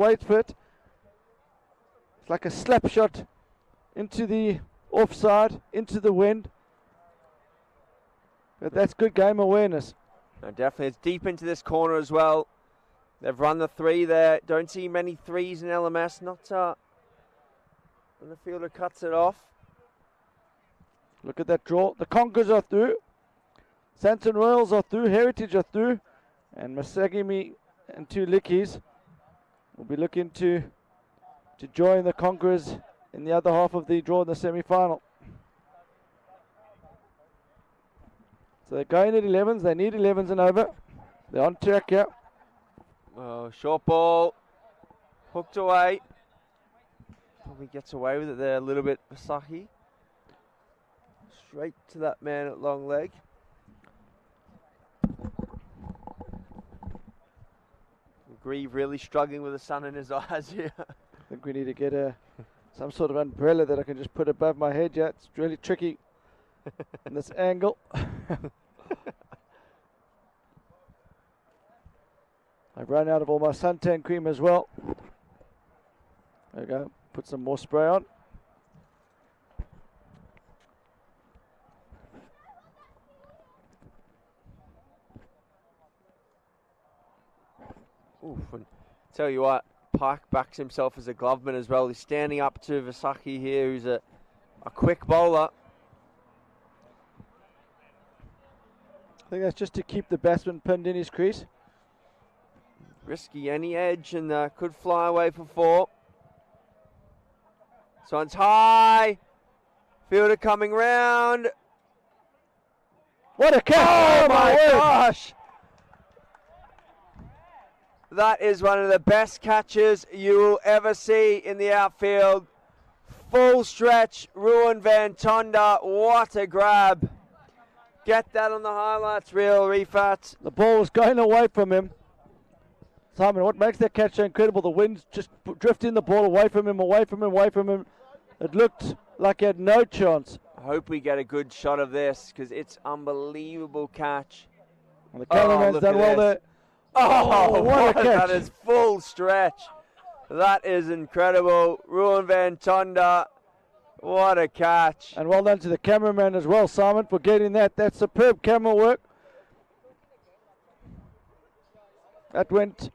It's like a slap shot into the offside, into the wind. But that's good game awareness. No, definitely. It's deep into this corner as well. They've run the 3 there. Don't see many 3s in LMS. Not when the fielder cuts it off. Look at that draw. The Conquerors are through. Sanson Royals are through. Heritage are through. And Masagamy and 2 Liedjies will be looking to join the Conquerors in the other half of the draw in the semi-final. So they're going at 11s. They need 11s and over. They're on track here. Oh, short ball. Hooked away. Probably gets away with it there a little bit, Asahi. Straight to that man at long leg. Grieve really struggling with the sun in his eyes here. I think we need to get some sort of umbrella that I can just put above my head. Yeah, it's really tricky in this angle. I've run out of all my suntan cream as well. There we go. Put some more spray on. Oof, and tell you what, Pike backs himself as a gloveman as well. He's standing up to Vasaki here, who's a quick bowler. I think that's just to keep the batsman pinned in his crease. Risky any edge and could fly away for 4. So it's high. Fielder coming round. What a catch! Oh my gosh! That is one of the best catches you will ever see in the outfield. Full stretch, Ruan Van Tonda. What a grab. Get that on the highlights reel, Rifat. The ball was going away from him. Simon, what makes that catch so incredible? The wind's just drifting the ball away from him, away from him, away from him. It looked like he had no chance. I hope we get a good shot of this because it's unbelievable catch. And the cameraman's done well there. Oh, what a catch. That is full stretch. That is incredible. Ruan Van Tonda. What a catch. And well done to the cameraman as well, Simon, for getting that. That's superb camera work. That went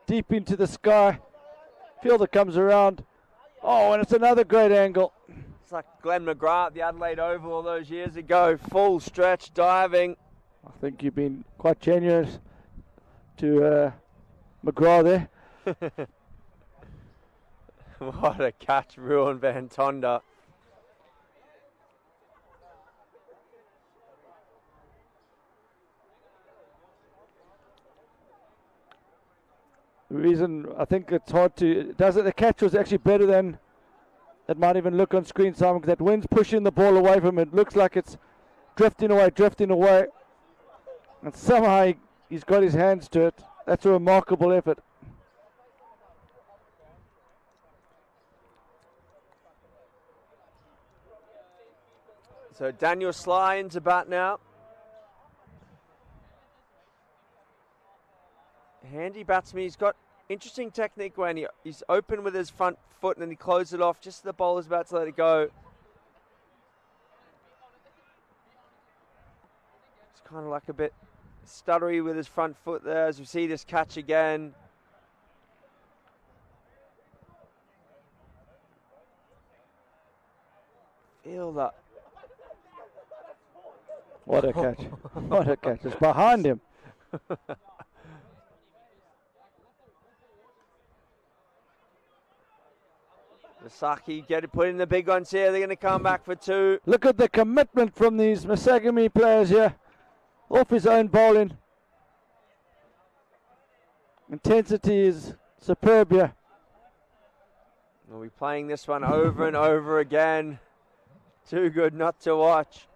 deep into the sky. Fielder comes around. Oh, and it's another great angle. It's like Glenn McGrath at the Adelaide Oval all those years ago. Full stretch diving. I think you've been quite generous to McGrath there. What a catch, Ruan Van Tonda. The reason I think it's hard to the catch was actually better than it might even look on screen, Simon, because that wind's pushing the ball away from it. It looks like it's drifting away. And somehow he's got his hands to it. That's a remarkable effort. So Daniel Sly into bat now. Handy batsman. He's got interesting technique when he's open with his front foot and then he closes it off just as the bowler's about to let it go. It's kind of like a bit stuttery with his front foot there as we see this catch again. Feel that. What a catch. What a catch. It's behind him. Masaki put in the big ones here. They're going to come back for 2. Look at the commitment from these Masagamy players here. Off his own bowling. Intensity is superb here. We'll be playing this one over and over again. Too good not to watch.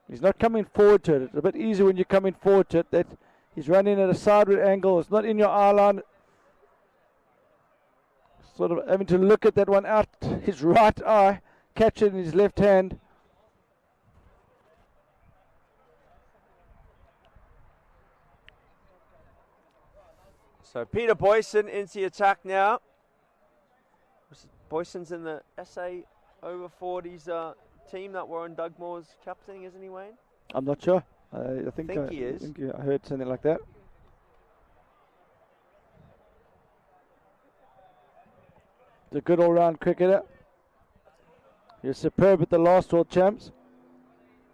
He's not coming forward to it. It's a bit easier when you're coming forward to it. That he's running at a sideward angle. It's not in your eye line. Sort of having to look at that one out his right eye, catch it in his left hand. So Peter Boyson into the attack now. Boyson's in the SA over 40s team that Warren Dugmore's captaining, isn't he, Wayne? I'm not sure. I think he is. I think I heard something like that. The good all-round cricketer. He was superb at the last World Champs.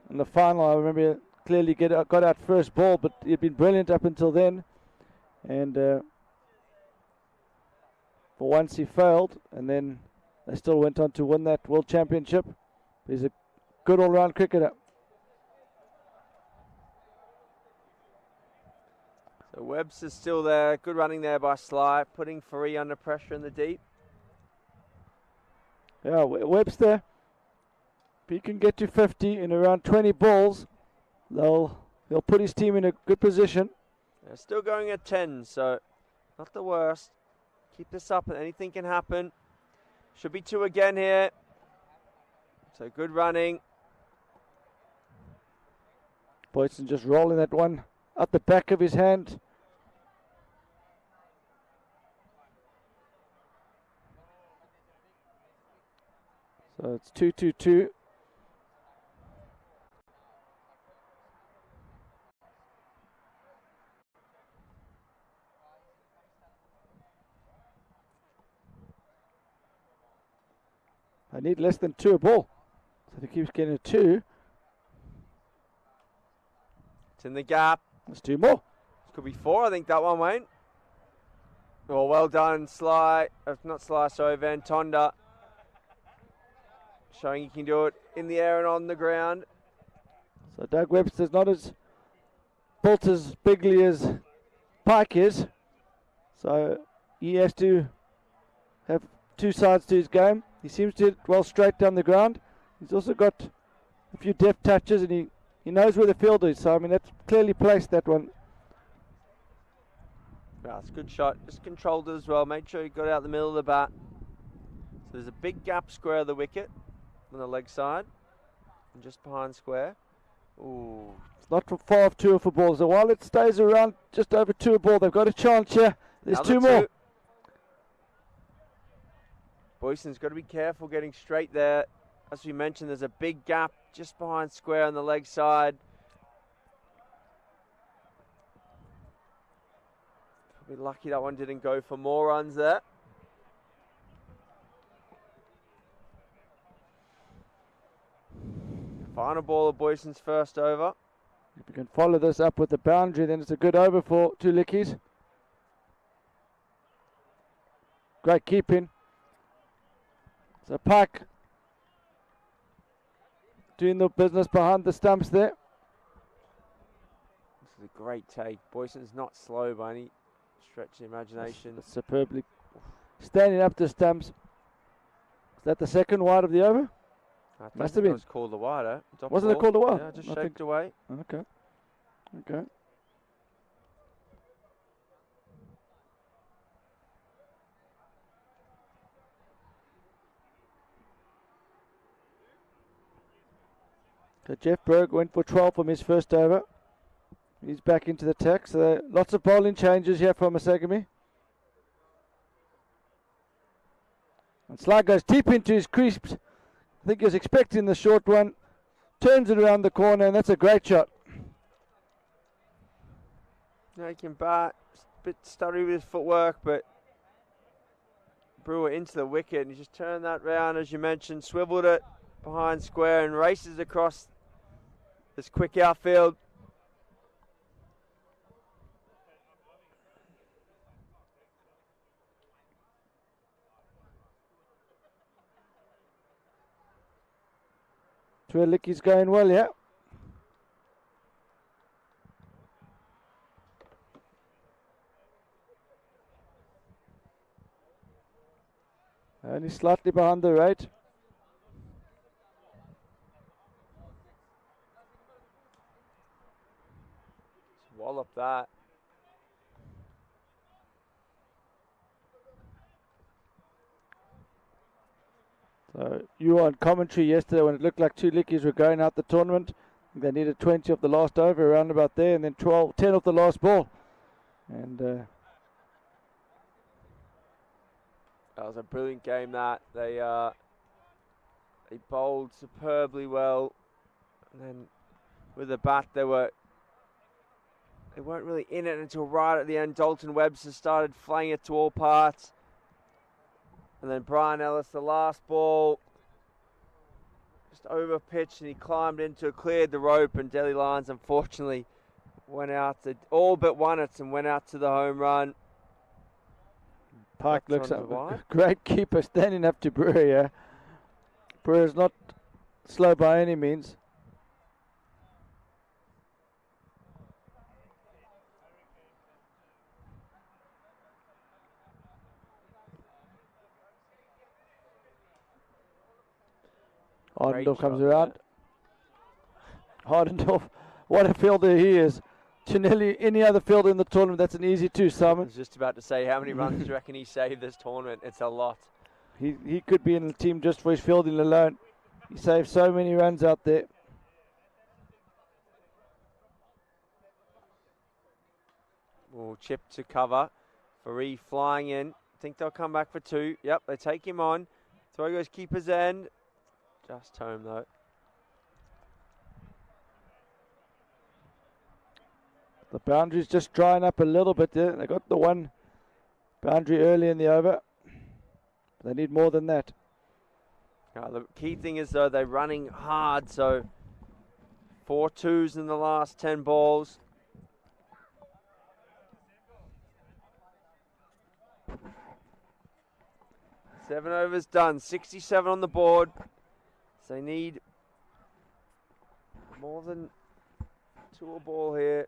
In the final, I remember clearly got out first ball, but he'd been brilliant up until then. And for once he failed, and then they still went on to win that World Championship. He's a good all-round cricketer. So Webster's still there. Good running there by Sly, putting Faree under pressure in the deep. Yeah, Webster, if he can get to 50 in around 20 balls, he'll put his team in a good position. They're still going at 10, so not the worst. Keep this up and anything can happen. Should be 2 again here. So good running. Boyson just rolling that one at the back of his hand. So it's 2-2-2. I need less than 2 a ball. So if he keeps getting a 2. It's in the gap. Let's do more. Could be 4, I think, that one, Wayne. Oh, well done, Sly. Not Sly, sorry, Van Tonda. Showing he can do it in the air and on the ground. So Doug Webster's not as built as bigly as Pike is. So he has to have 2 sides to his game. He seems to hit well straight down the ground. He's also got a few deft touches, and he knows where the field is. So, I mean, that's clearly placed, that one. Yeah, it's a good shot. Just controlled it as well. Made sure he got out the middle of the bat. So there's a big gap square of the wicket on the leg side. And just behind square. Ooh. It's not from far off 2 for balls. So while it stays around just over 2 a ball, they've got a chance here. There's Another 2 more. Boyson's got to be careful getting straight there. As we mentioned, there's a big gap just behind square on the leg side. Probably lucky that one didn't go for more runs there. Final ball of Boyson's first over. If we can follow this up with the boundary, then it's a good over for 2 Liedjies. Great keeping. So Pike doing the business behind the stumps there. This is a great take. Boyson's not slow by any stretch of the imagination. That's superbly standing up to stumps. Is that the second wide of the over? Must have been. It was called the wider. Wasn't it called the wide? Yeah, just shaped away. Okay. Okay. So Jeff Berg went for 12 from his first over. He's back into the attack. So lots of bowling changes here for MASAGAMY. And Sly goes deep into his crease. I think he was expecting the short one. Turns it around the corner, and that's a great shot. Now he can bat. A bit stuttery with his footwork, but Brewer into the wicket, and he just turned that round, as you mentioned, swiveled it behind square and races across this quick outfield. Liedjies going well, yeah. Only slightly behind the rate. Wallop that. So you were on commentary yesterday when it looked like 2 Liedjies were going out the tournament. They needed 20 of the last over, around about there, and then 10 of the last ball. And That was a brilliant game. That they bowled superbly well, and then with the bat they weren't really in it until right at the end. Dalton Webster started flaying it to all parts, and then Brian Ellis, the last ball, just over pitch, and he climbed into it, cleared the rope, and Delhi Lions unfortunately went out to all but won it and went out to the home run. Park looks a great keeper standing up to Brewer here. Brewer's not slow by any means. Hardendorf comes around. Hardendorf, what a fielder he is. To nearly any other fielder in the tournament, that's an easy two, Simon. I was just about to say, how many runs do you reckon he saved this tournament? It's a lot. He could be in the team just for his fielding alone. He saved so many runs out there. Well, chip to cover. Faree flying in. Think they'll come back for two. Yep, they take him on. Throw goes keeper's end. Just home though. The boundary's just drying up a little bit there. They got the one boundary early in the over. They need more than that. The key thing is, though, they're running hard. So 4 2s in the last 10 balls. Seven overs done. 67 on the board. So they need more than 2 a ball here.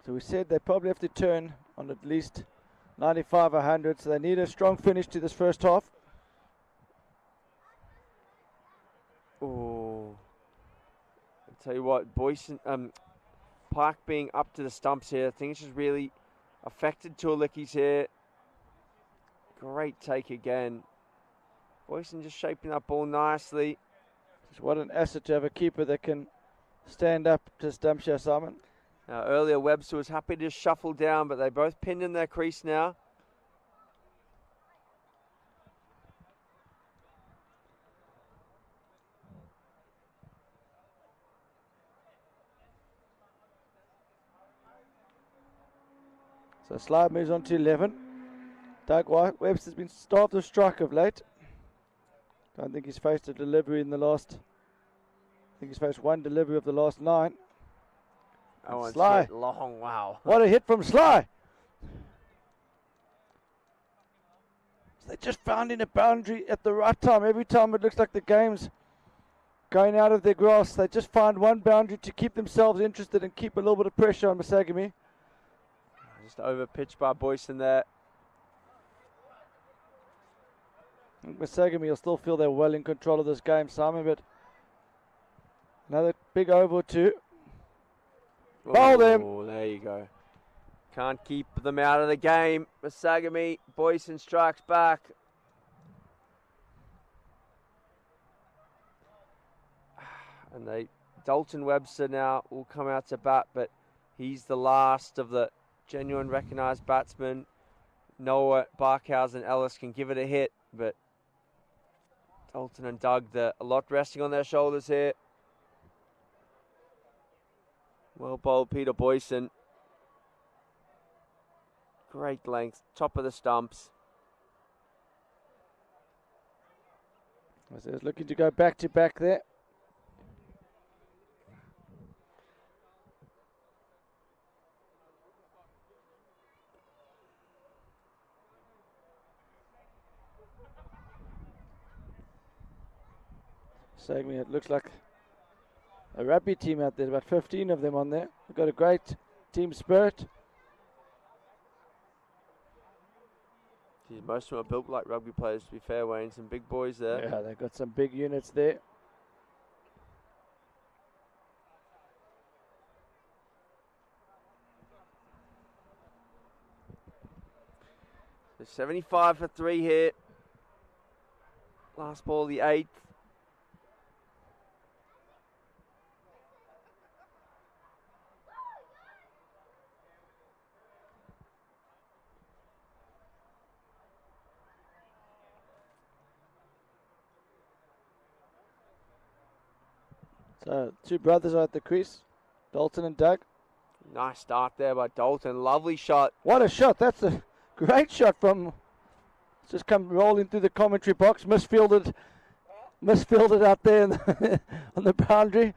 So we said they probably have to turn on at least 95 or 100, so they need a strong finish to this first half. Oh, I'll tell you what, Boyson, Park being up to the stumps here, things just really affected Liedjies here. Great take again. Boyson just shaping that ball nicely. Just what an asset to have a keeper that can stand up to stump share, Simon. Earlier, Webster was happy to shuffle down, but they both pinned in their crease now. So Slide moves on to 11. Doug Webster's been starved of strike of late. Don't think he's faced a delivery in the last. I think he's faced one delivery of the last 9. Oh, Sly. Long, wow. What a hit from Sly. So they just found in a boundary at the right time. Every time it looks like the game's going out of their grasp, they just find one boundary to keep themselves interested and keep a little bit of pressure on MASAGAMY. Just over pitch by Boyson there. I think MASAGAMY will still feel they're well in control of this game, Simon, but another big over or two. Bowl them. Oh, there you go. Can't keep them out of the game. MASAGAMY, Boyson strikes back. And Dalton Webster now will come out to bat, but he's the last of the genuine recognised batsmen. Noah, Barkhausen, Ellis can give it a hit, but Dalton and Doug, a lot resting on their shoulders here. Well bowled, Peter Boyson. Great length, top of the stumps. So he's looking to go back to back there. Saying it looks like a rugby team out there, about 15 of them on there. They've got a great team spirit. Geez, most of them are built like rugby players, to be fair, Wayne. Some big boys there. Yeah, they've got some big units there. There's 75 for 3 here. Last ball, the 8th. So 2 brothers are at the crease, Dalton and Doug. Nice start there by Dalton. Lovely shot. What a shot. That's a great shot from... Just come rolling through the commentary box. Misfielded out there on the boundary.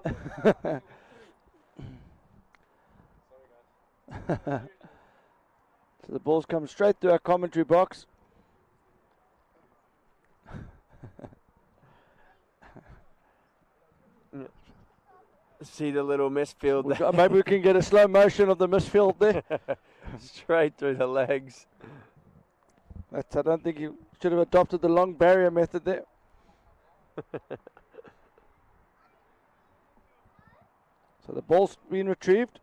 So the ball's come straight through our commentary box. See the little misfield there. Maybe we can get a slow motion of the misfield there. Straight through the legs. I don't think you should have adopted the long barrier method there. So the ball's been retrieved.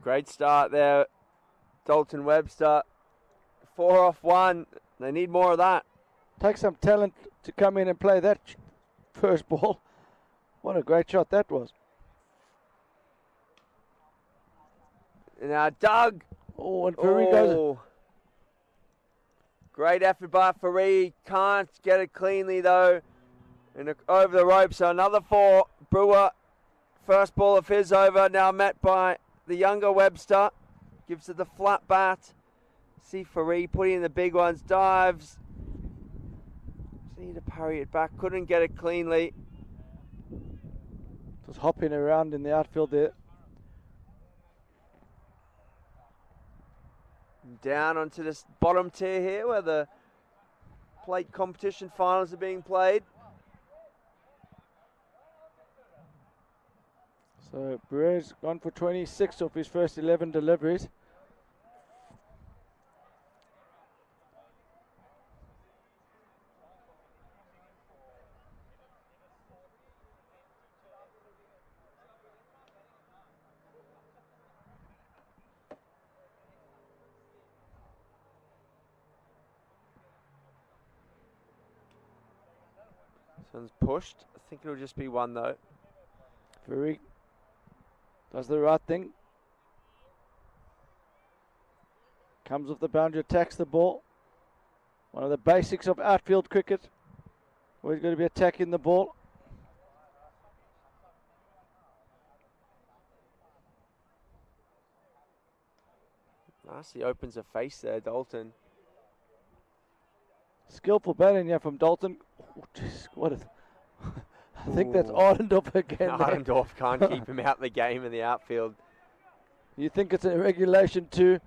Great start there, Dalton Webster. 4 off 1. They need more of that. Take some talent to come in and play that first ball. What a great shot that was. Now Doug. Oh, and Farid goes. Great effort by Farid. Can't get it cleanly though. And over the rope. So another 4. Brewer. First ball of his over. Now met by the younger Webster. Gives it the flat bat. See Farid putting in the big ones. Dives. Need to parry it back. Couldn't get it cleanly. Just hopping around in the outfield there. Down onto this bottom tier here where the plate competition finals are being played. So Brewer's gone for 26 off his first 11 deliveries. This one's pushed. I think it'll just be 1 though. Farid does the right thing. Comes off the boundary, attacks the ball. One of the basics of outfield cricket. Always going to be attacking the ball. Nicely opens a face there, Dalton. Skillful batting here from Dalton. Oh, geez, what a... I think that's Ardendorf again. Ardendorf can't keep him out of the game in the outfield. You think it's a regulation too?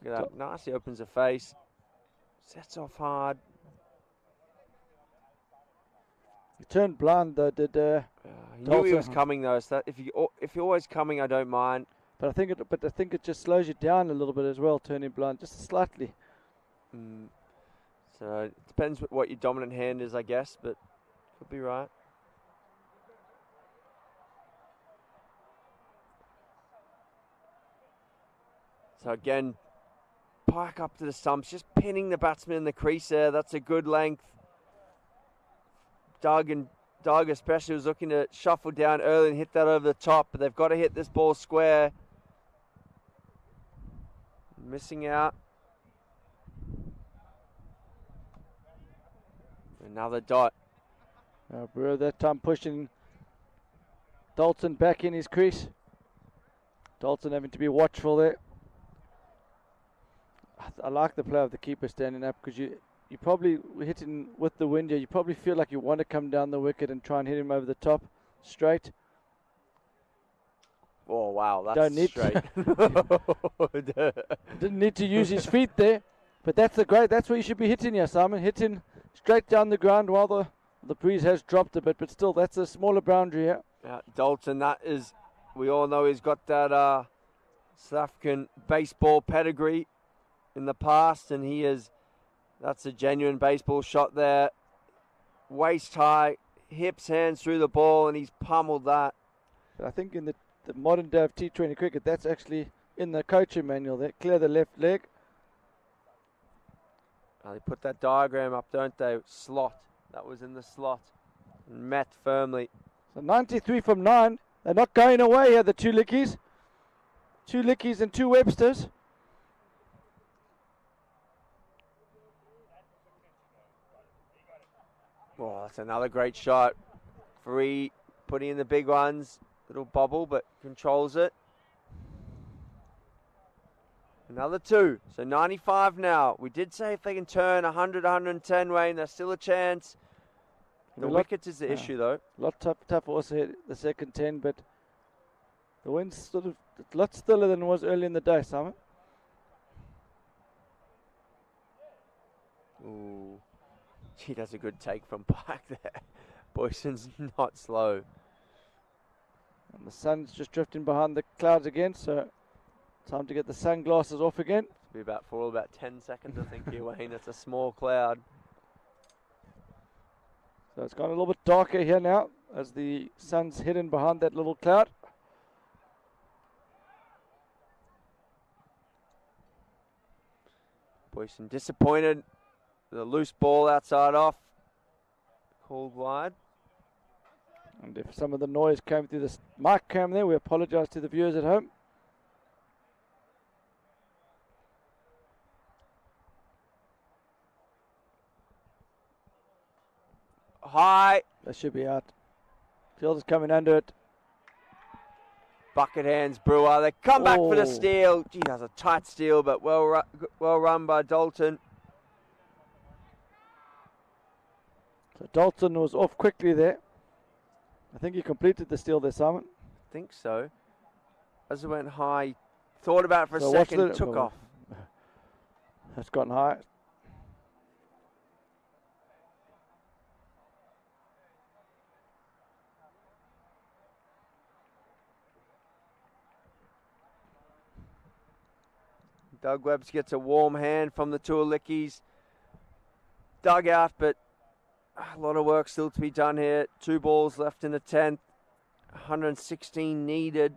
Look at that. Nicely opens a face. Sets off hard. He turned blind though, did he knew he was coming though, so that if you're always coming, I don't mind. But I think it just slows you down a little bit as well, turning blind, just slightly. So it depends what your dominant hand is, I guess, but could be right. So again, pike up to the stumps, just pinning the batsman in the crease there. That's a good length. Doug especially was looking to shuffle down early and hit that over the top, but they've got to hit this ball square. Missing out. Another dot. Brewer that time pushing Dalton back in his crease. Dalton having to be watchful there. I like the play of the keeper standing up because you probably hitting with the wind here. You probably feel like you want to come down the wicket and try and hit him over the top straight. Oh wow, that's Don't need straight. Didn't need to use his feet there, but that's where you should be hitting here, Simon. Hitting straight down the ground while the breeze has dropped a bit, but still that's a smaller boundary here. Yeah, Dalton, that is, we all know he's got that South African baseball pedigree in the past, and that's a genuine baseball shot there. Waist high, hips, hands through the ball, and he's pummeled that. But I think in the modern day of T20 cricket, that's actually in the coaching manual there. Clear the left leg. They put that diagram up, don't they? Slot. That was in the slot. And met firmly. So 93 from 9. They're not going away here, the 2 Liedjies. 2 Liedjies and 2 Websters. Oh, that's another great shot. Free, putting in the big ones. Little bobble, but controls it. Another 2. So 95 now. We did say if they can turn 100, 110, Wayne, there's still a chance. The wickets is the issue, though. A lot tough also hit the second 10, but the wind's sort of a lot stiller than it was early in the day, Simon. Ooh. Gee, that's a good take from back there. Boyson's not slow. And the sun's just drifting behind the clouds again, so time to get the sunglasses off again. It'll be for about 10 seconds, I think, here, Wayne. It's a small cloud. So it's gone a little bit darker here now as the sun's hidden behind that little cloud. Boyson disappointed. The loose ball outside off. Called wide. And if some of the noise came through this mic cam there, we apologise to the viewers at home. High. That should be out. Fielder's coming under it. Bucket hands, Brewer. They come back for the Oh. steal. Gee, that's a tight steal, but well run by Dalton. So Dalton was off quickly there. I think he completed the steal there, Simon. I think so. As it went high, thought about it for a So watch second, the- took oh. off. It's gotten high. Doug Webbs gets a warm hand from the Liedjies. Dug out, but a lot of work still to be done here. 2 balls left in the 10th. 116 needed.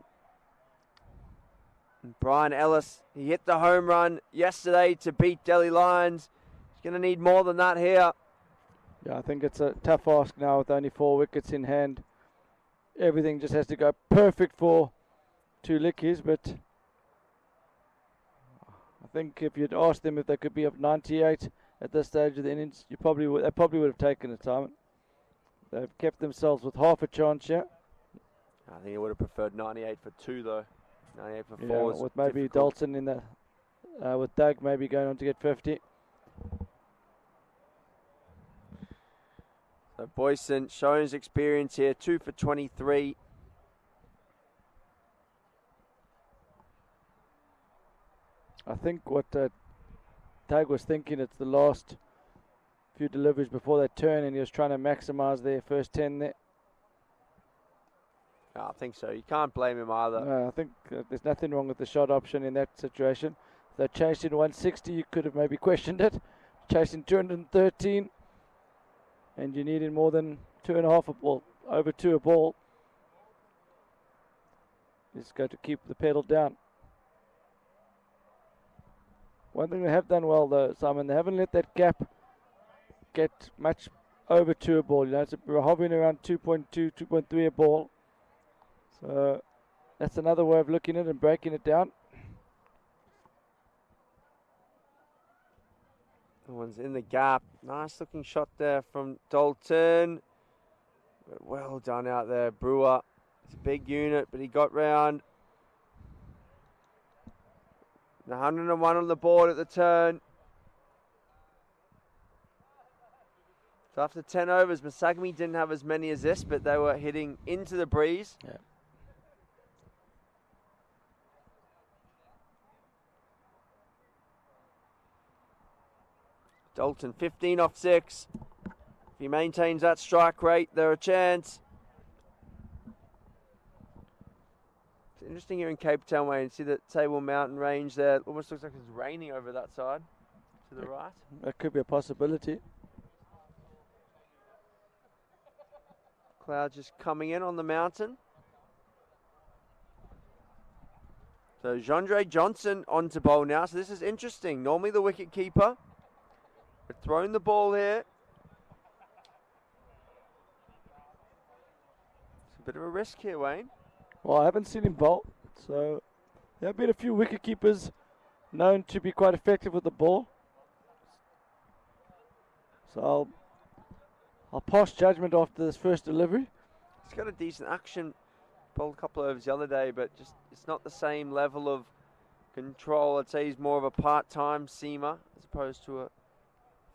And Brian Ellis, he hit the home run yesterday to beat Delhi Lions. He's going to need more than that here. Yeah, I think it's a tough ask now with only 4 wickets in hand. Everything just has to go perfect for Liedjies, but I think if you'd asked them if they could be up 98 at this stage of the innings, they probably would have taken it, Simon. They've kept themselves with half a chance here. I think he would have preferred 98 for 2, though. 98 for 4 Yeah, was with maybe difficult. Dalton in the, with Doug maybe going on to get 50. So Boyson showing his experience here, 2 for 23. I think what Doug was thinking, it's the last few deliveries before that turn, and he was trying to maximise their first 10 there. I think so. You can't blame him either. No, I think there's nothing wrong with the shot option in that situation. If they chased in 160, you could have maybe questioned it. Chasing 213, and you needed more than 2.5 a ball, over 2 a ball. It's got to keep the pedal down. One thing they have done well, though, Simon, they haven't let that gap get much over 2 a ball. You know, we're hovering around 2.2, 2.3 a ball. So that's another way of looking at it and breaking it down. The one's in the gap. Nice looking shot there from Dalton. But well done out there, Brewer. It's a big unit, but he got round. 101 on the board at the turn. So after 10 overs, MASAGAMY didn't have as many as this, but they were hitting into the breeze. Yeah. Dalton 15 off 6. If he maintains that strike rate, they're a chance. It's interesting here in Cape Town, Wayne. See the Table Mountain range there. It almost looks like it's raining over that side to the right. That could be a possibility. Clouds just coming in on the mountain. So Jandre Johnson on to bowl now. So this is interesting. Normally the wicket keeper. But throwing the ball here. It's a bit of a risk here, Wayne. Well, I haven't seen him bowl, so there have been a few wicket keepers known to be quite effective with the ball. So I'll pass judgment after this first delivery. He's got a decent action. Bowled a couple of overs the other day, but just it's not the same level of control. I'd say he's more of a part-time seamer as opposed to a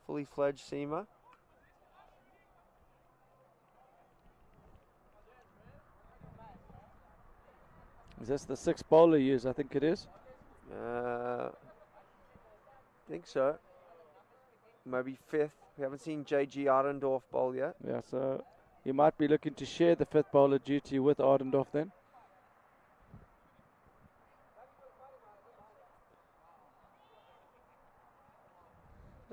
fully fledged seamer. Is this the sixth bowler he used? I think it is. I think so. Maybe fifth. We haven't seen J.G. Arendorf bowl yet. Yeah, so he might be looking to share the fifth bowler duty with Arendorf then.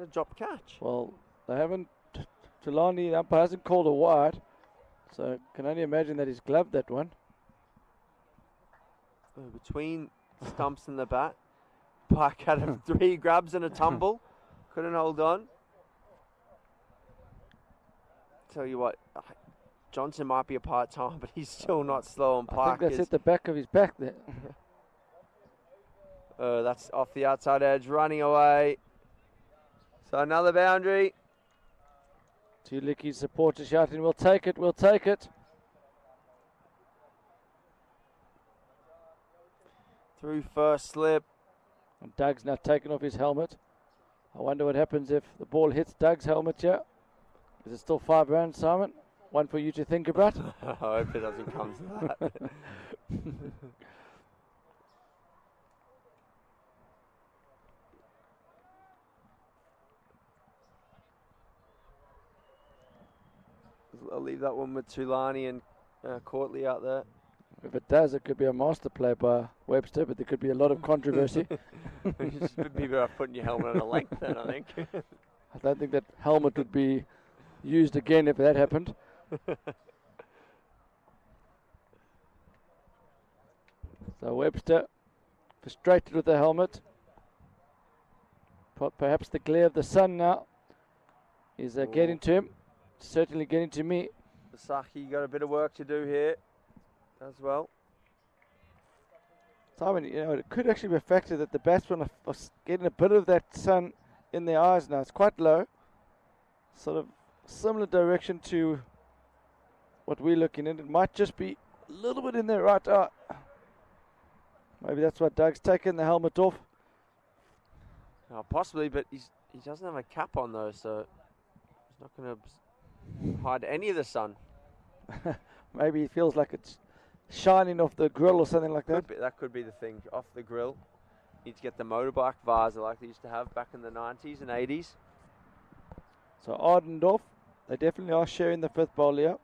A drop catch. Well, they haven't. Tulani, the umpire hasn't called a wide, so can only imagine that he's gloved that one. Between stumps and the bat, Park had 3 grabs and a tumble. Couldn't hold on. Tell you what, Johnson might be a part-time, but he's still not slow on Park. I think that's hit the back of his back there. That's off the outside edge, running away. So another boundary. 2 Liedjies supporters shouting, we'll take it, we'll take it. Through first slip. And Doug's now taken off his helmet. I wonder what happens if the ball hits Doug's helmet here. Is it still 5 rounds, Simon? One for you to think about. I hope it doesn't come to that. I'll leave that one with Tulani and Courtley out there. If it does, it could be a master play by Webster, but there could be a lot of controversy. It's just be better off putting your helmet on a length then, I think. I don't think that helmet would be used again if that happened. So Webster frustrated with the helmet. Perhaps the glare of the sun now is getting to him. Certainly getting to me. Saki got a bit of work to do here as well. Simon, you know, it could actually be a factor that the batsmen are getting a bit of that sun in their eyes now. It's quite low. Sort of similar direction to what we're looking at. It might just be a little bit in their right eye. Maybe that's why Doug's taken the helmet off. Possibly, but he doesn't have a cap on though, so he's not going to hide any of the sun. Maybe he feels like it's shining off the grill or something like that. That could be the thing, off the grill. Need to get the motorbike visor like they used to have back in the 90s and 80s. So Arendorf, they definitely are sharing the fifth bowl here.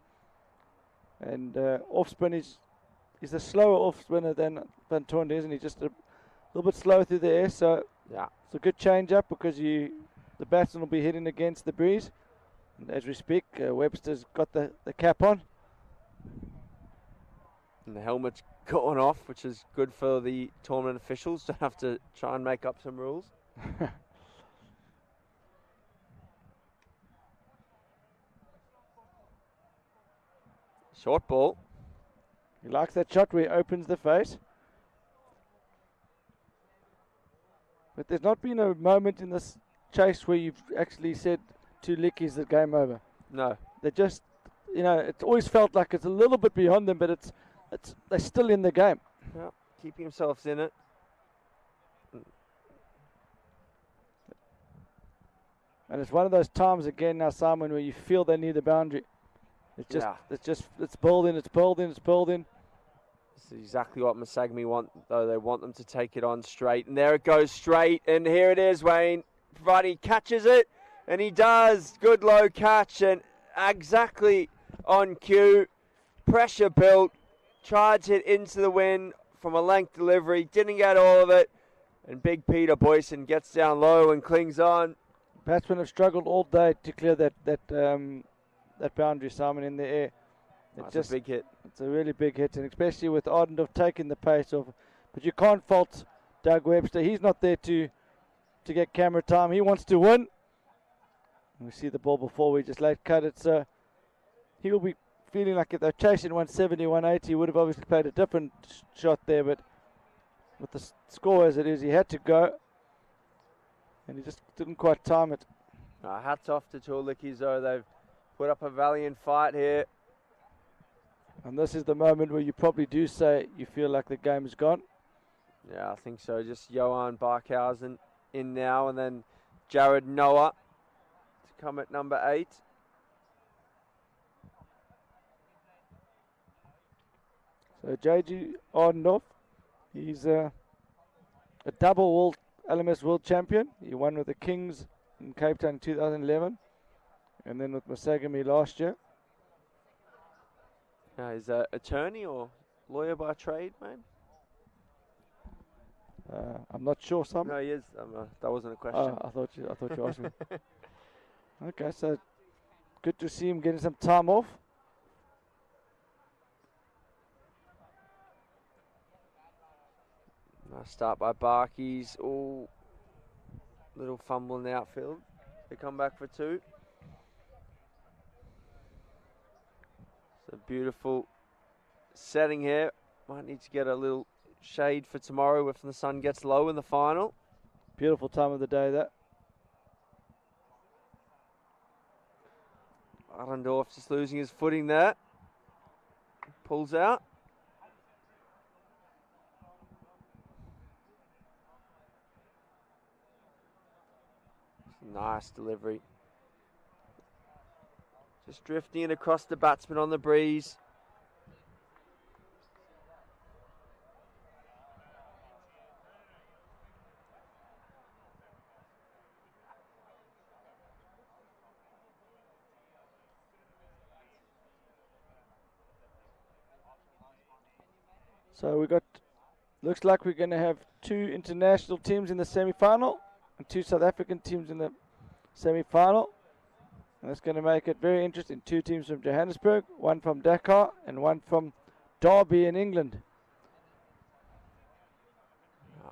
And off spin is a slower off spinner than Van Toorn, isn't he? Just a little bit slower through the air. So yeah, it's a good change up because the batsman will be hitting against the breeze. And as we speak, Webster's got the cap on. And the helmet's gone off, which is good for the tournament officials to have to try and make up some rules. Short ball. He likes that shot where he opens the face. But there's not been a moment in this chase where you've actually said to Liedjies the game over. No. They're just, you know, it's always felt like it's a little bit beyond them, but they're still in the game. Yeah, keeping themselves in it. And it's one of those times again now, Simon, where you feel they need the boundary. It's building. This is exactly what MASAGAMY want, though. They want them to take it on straight. And there it goes straight. And here it is, Wayne. Providing he catches it. And he does. Good low catch. And exactly on cue. Pressure built. Charge hit into the wind from a length delivery. Didn't get all of it. And big Peter Boyson gets down low and clings on. Batsmen have struggled all day to clear that boundary, Simon, in the air. It's a big hit. It's a really big hit, and especially with Arendorf taking the pace off. But you can't fault Doug Webster. He's not there to get camera time. He wants to win. We see the ball before we just late cut it. So he will be feeling like if they're chasing 170, 180, he would have obviously played a different shot there. But with the score as it is, he had to go. And he just didn't quite time it. Hats off to Liedjies though. They've put up a valiant fight here. And this is the moment where you probably do say you feel like the game is gone. Yeah, I think so. Just Johan Barkhausen in now, and then Jared Noah to come at number 8. So JG Arnoff, he's a double world LMS world champion. He won with the Kings in Cape Town in 2011, and then with MASAGAMY last year. He's an attorney or lawyer by trade, man? I'm not sure, Sam. No, he is. That wasn't a question. I thought you asked me. Okay, so good to see him getting some time off. Nice start by Barkies. Oh, little fumble in the outfield. They come back for 2. It's a beautiful setting here. Might need to get a little shade for tomorrow if the sun gets low in the final. Beautiful time of the day, that. Arendorf just losing his footing there. Pulls out. Nice delivery. Just drifting it across the batsman on the breeze. So we got, looks like we're going to have 2 international teams in the semi-final and 2 South African teams in the semi-final. And that's going to make it very interesting. 2 teams from Johannesburg, 1 from Dakar and 1 from Derby in England.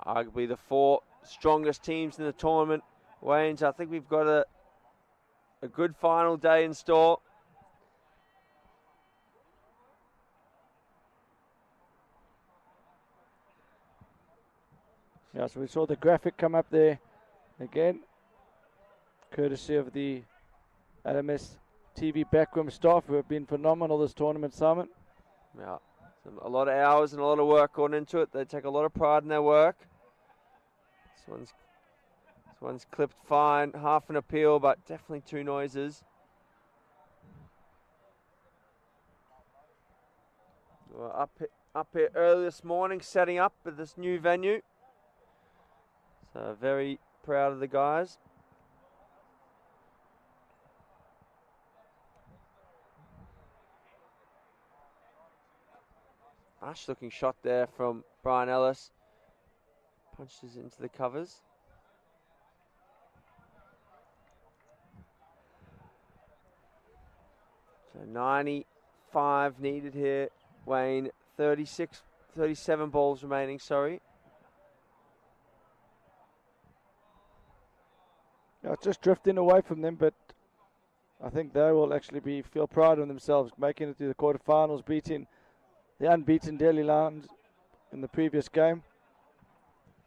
Arguably the 4 strongest teams in the tournament. Wayne, I think we've got a good final day in store. Yeah, so we saw the graphic come up there again, courtesy of the LMS TV backroom staff who have been phenomenal this tournament, Simon. Yeah, a lot of hours and a lot of work gone into it. They take a lot of pride in their work. This one's clipped fine, half an appeal, but definitely 2 noises. We're up here early this morning, setting up at this new venue. So very proud of the guys. Nice looking shot there from Brian Ellis. Punches into the covers. So 95 needed here, Wayne. 37 balls remaining, sorry. Yeah, just drifting away from them, but I think they will actually feel proud of themselves, making it to the quarterfinals, beating the unbeaten Delhi Lions in the previous game.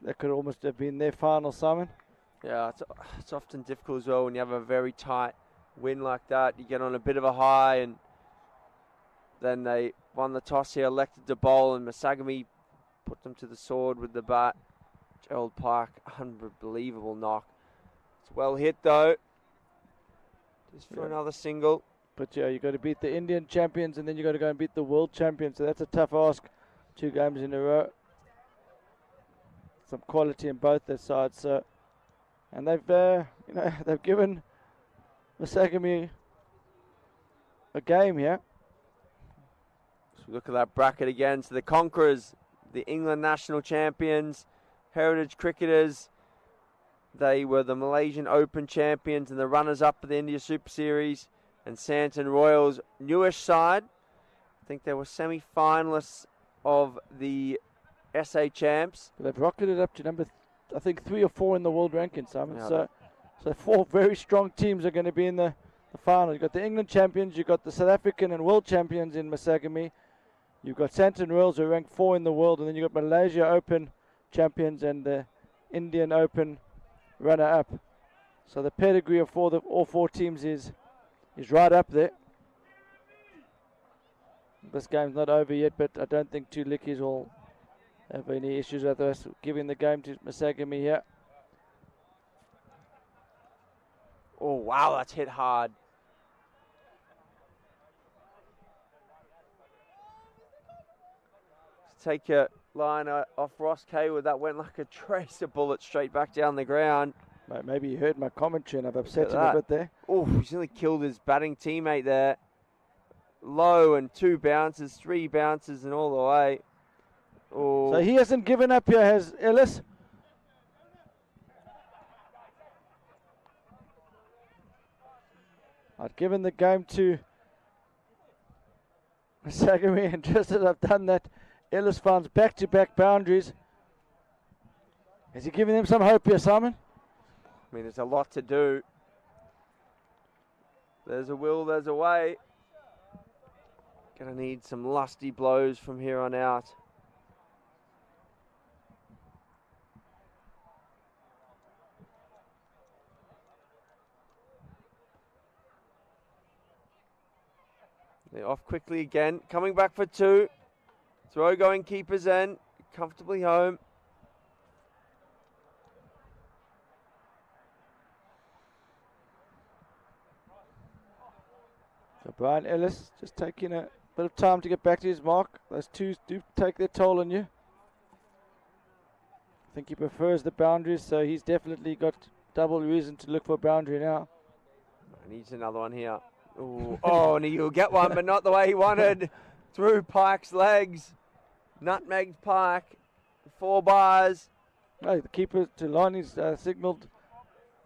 That could almost have been their final, Simon. Yeah, it's often difficult as well when you have a very tight win like that. You get on a bit of a high, and then they won the toss here, elected to bowl, and MASAGAMY put them to the sword with the bat. Gerald Park, unbelievable knock. It's well hit though. Just for another single. But yeah, you got to beat the Indian champions, and then you got to go and beat the world champions. So that's a tough ask. 2 games in a row. Some quality in both their sides. So, and they've they've given MASAGAMY a game here. So look at that bracket again. So the conquerors, the England national champions, heritage cricketers. They were the Malaysian Open champions and the runners-up of the India Super Series. And Santon Royals, newish side. I think they were semi-finalists of the SA champs. They've rocketed up to number, I think 3 or 4 in the world ranking, Simon. Yeah, So 4 very strong teams are going to be in the final. You've got the England champions, you've got the South African and world champions in MASAGAMY. You've got Santon Royals, who are ranked 4 in the world, and then you've got Malaysia Open champions and the Indian Open runner-up. So the pedigree of all 4 teams is He's right up there. This game's not over yet, but I don't think two Liedjies will have any issues with us giving the game to MASAGAMY here. Oh, wow, that's hit hard. Take a line off Ross Kaywood. That went like a tracer bullet straight back down the ground. Maybe you heard my commentary and I've upset him a bit there. Oh, he's nearly killed his batting teammate there. Low and 2 bounces, 3 bounces and all the way. Oh. So he hasn't given up here, has Ellis? I've given the game to MASAGAMY, and just as I've done that, Ellis finds back-to-back boundaries. Is he giving them some hope here, Simon? I mean, there's a lot to do. There's a will, there's a way. Gonna need some lusty blows from here on out. They're off quickly again. Coming back for 2. Throw going keeper's end. Comfortably home. So Brian Ellis just taking a bit of time to get back to his mark. Those twos do take their toll on you. I think he prefers the boundaries, so he's definitely got double reason to look for a boundary now. He needs another one here. Ooh. Oh, and he'll get one, but not the way he wanted. Through Pike's legs. Nutmegged Pike. 4 bars. No, the keeper Tulani's signalled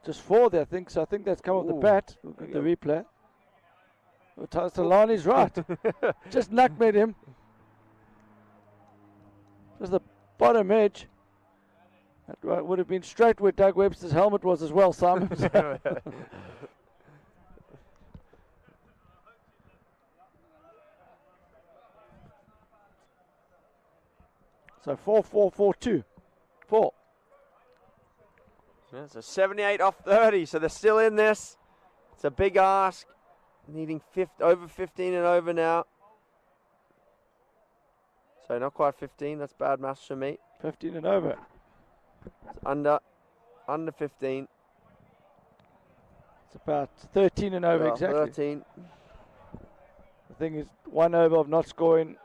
just 4 there, I think. So I think that's come off the bat. Look at the replay. Tulani's right. Just nutmegged him. Just the bottom edge. That would have been straight where Doug Webster's helmet was as well, Simon. So 4-4-4-2. 4. Yeah, so 78 off 30, so they're still in this. It's a big ask. Needing over 15 and over now. So not quite 15, that's bad maths for me. 15 and over. It's under 15. It's about 13 and over, exactly. 13. The thing is, 1 over of not scoring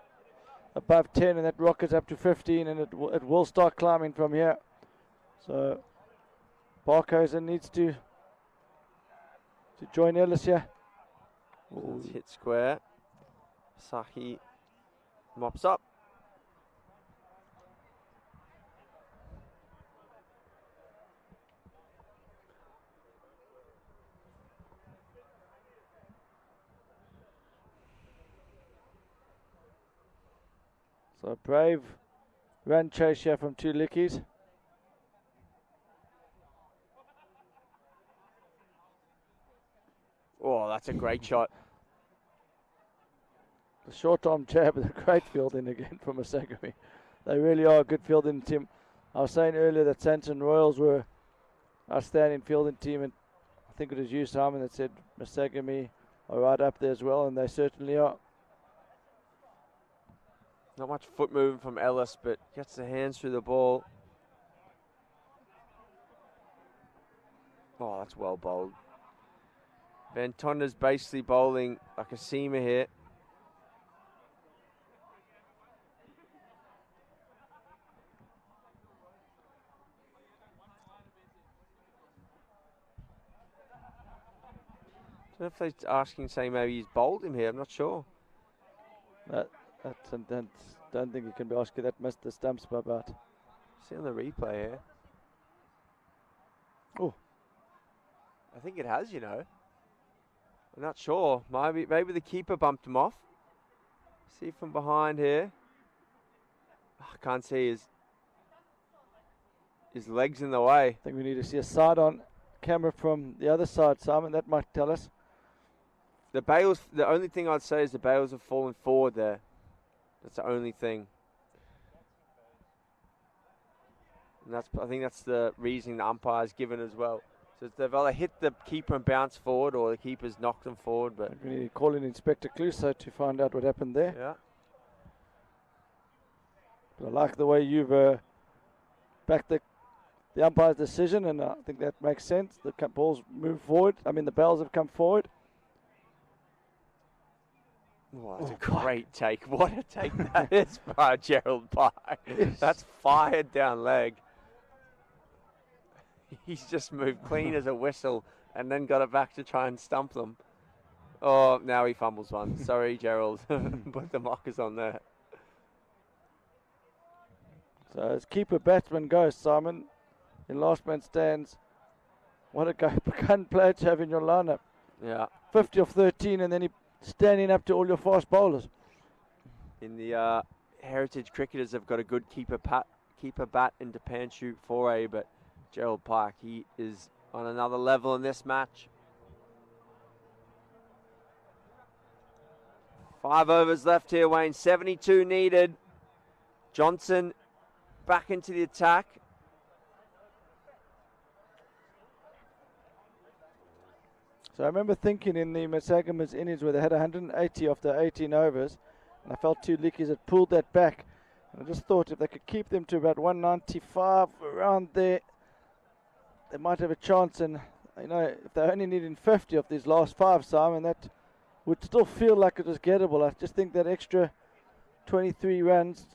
above 10, and that rockets up to 15, and it will start climbing from here. So Barkhuizen needs to join Ellis here. It's hit square. Sahi mops up. So a brave run chase here from 2 Liedjies. Oh, that's a great shot. The short arm jab is a great fielding again from MASAGAMY. They really are a good fielding team. I was saying earlier that Santon Royals were outstanding fielding team, and I think it was you, Simon, that said MASAGAMY are right up there as well, and they certainly are. Not much foot movement from Ellis, but gets the hands through the ball. Oh, that's well bowled. Van Tonder's basically bowling like a seamer here. I don't know if they're asking, saying maybe he's bowled him here. I'm not sure. Don't think you can be asking that missed the stumps by about. See on the replay here. Oh, I think it has, you know. I'm not sure. Maybe the keeper bumped him off. See from behind here. I can't see his legs in the way. I think we need to see a side on camera from the other side, Simon. That might tell us. The only thing I'd say is the bails have fallen forward there. That's the only thing. And I think that's the reasoning the umpire's given as well. So they've either hit the keeper and bounced forward, or the keeper's knocked them forward. But We need to call in Inspector Cluso to find out what happened there. yeah, But I like the way you've backed the umpire's decision, and I think that makes sense. The balls move forward. I mean, the bells have come forward. oh, that's a great take. What a take that is by Gerald Pye. That's fired down leg. He's just moved clean as a whistle and then got it back to try and stump them. Oh, now he fumbles one. Sorry, Gerald. Put the mockers on there. So as keeper batsman goes, Simon, in last man stands. What a gun player to have in your lineup. Yeah. 50 of 13, and then he standing up to all your fast bowlers. In the Heritage cricketers have got a good keeper bat in Depanshu 4A, but Gerald Pike, he is on another level in this match. 5 overs left here, Wayne. 72 needed. Johnson back into the attack. So I remember thinking in the MASAGAMY's innings where they had 180 after 18 overs, and I felt two Liedjies had pulled that back. And I just thought if they could keep them to about 195 around there, they might have a chance. And you know, if they're only needing 50 of these last 5, Simon, that would still feel like it was gettable. I just think that extra 23 runs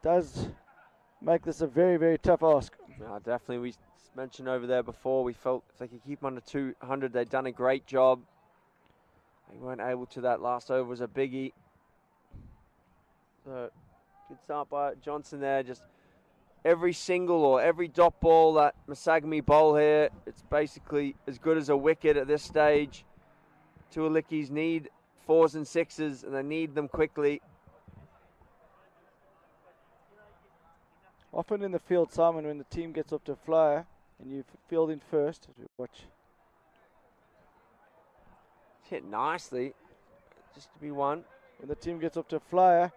does make this a very, very tough ask. Yeah, definitely. We mentioned over there before, we felt if they could keep them under 200, they'd done a great job. They weren't able to. That last over was a biggie. So, good start by Johnson there. Just every single or every dot ball that MASAGAMY bowl here, it's basically as good as a wicket at this stage. Liedjies need 4s and 6s, and they need them quickly. Often in the field, Simon, when the team gets off to a flyer and you field in first, watch. It's hit nicely, just to be one. When the team gets off to a flyer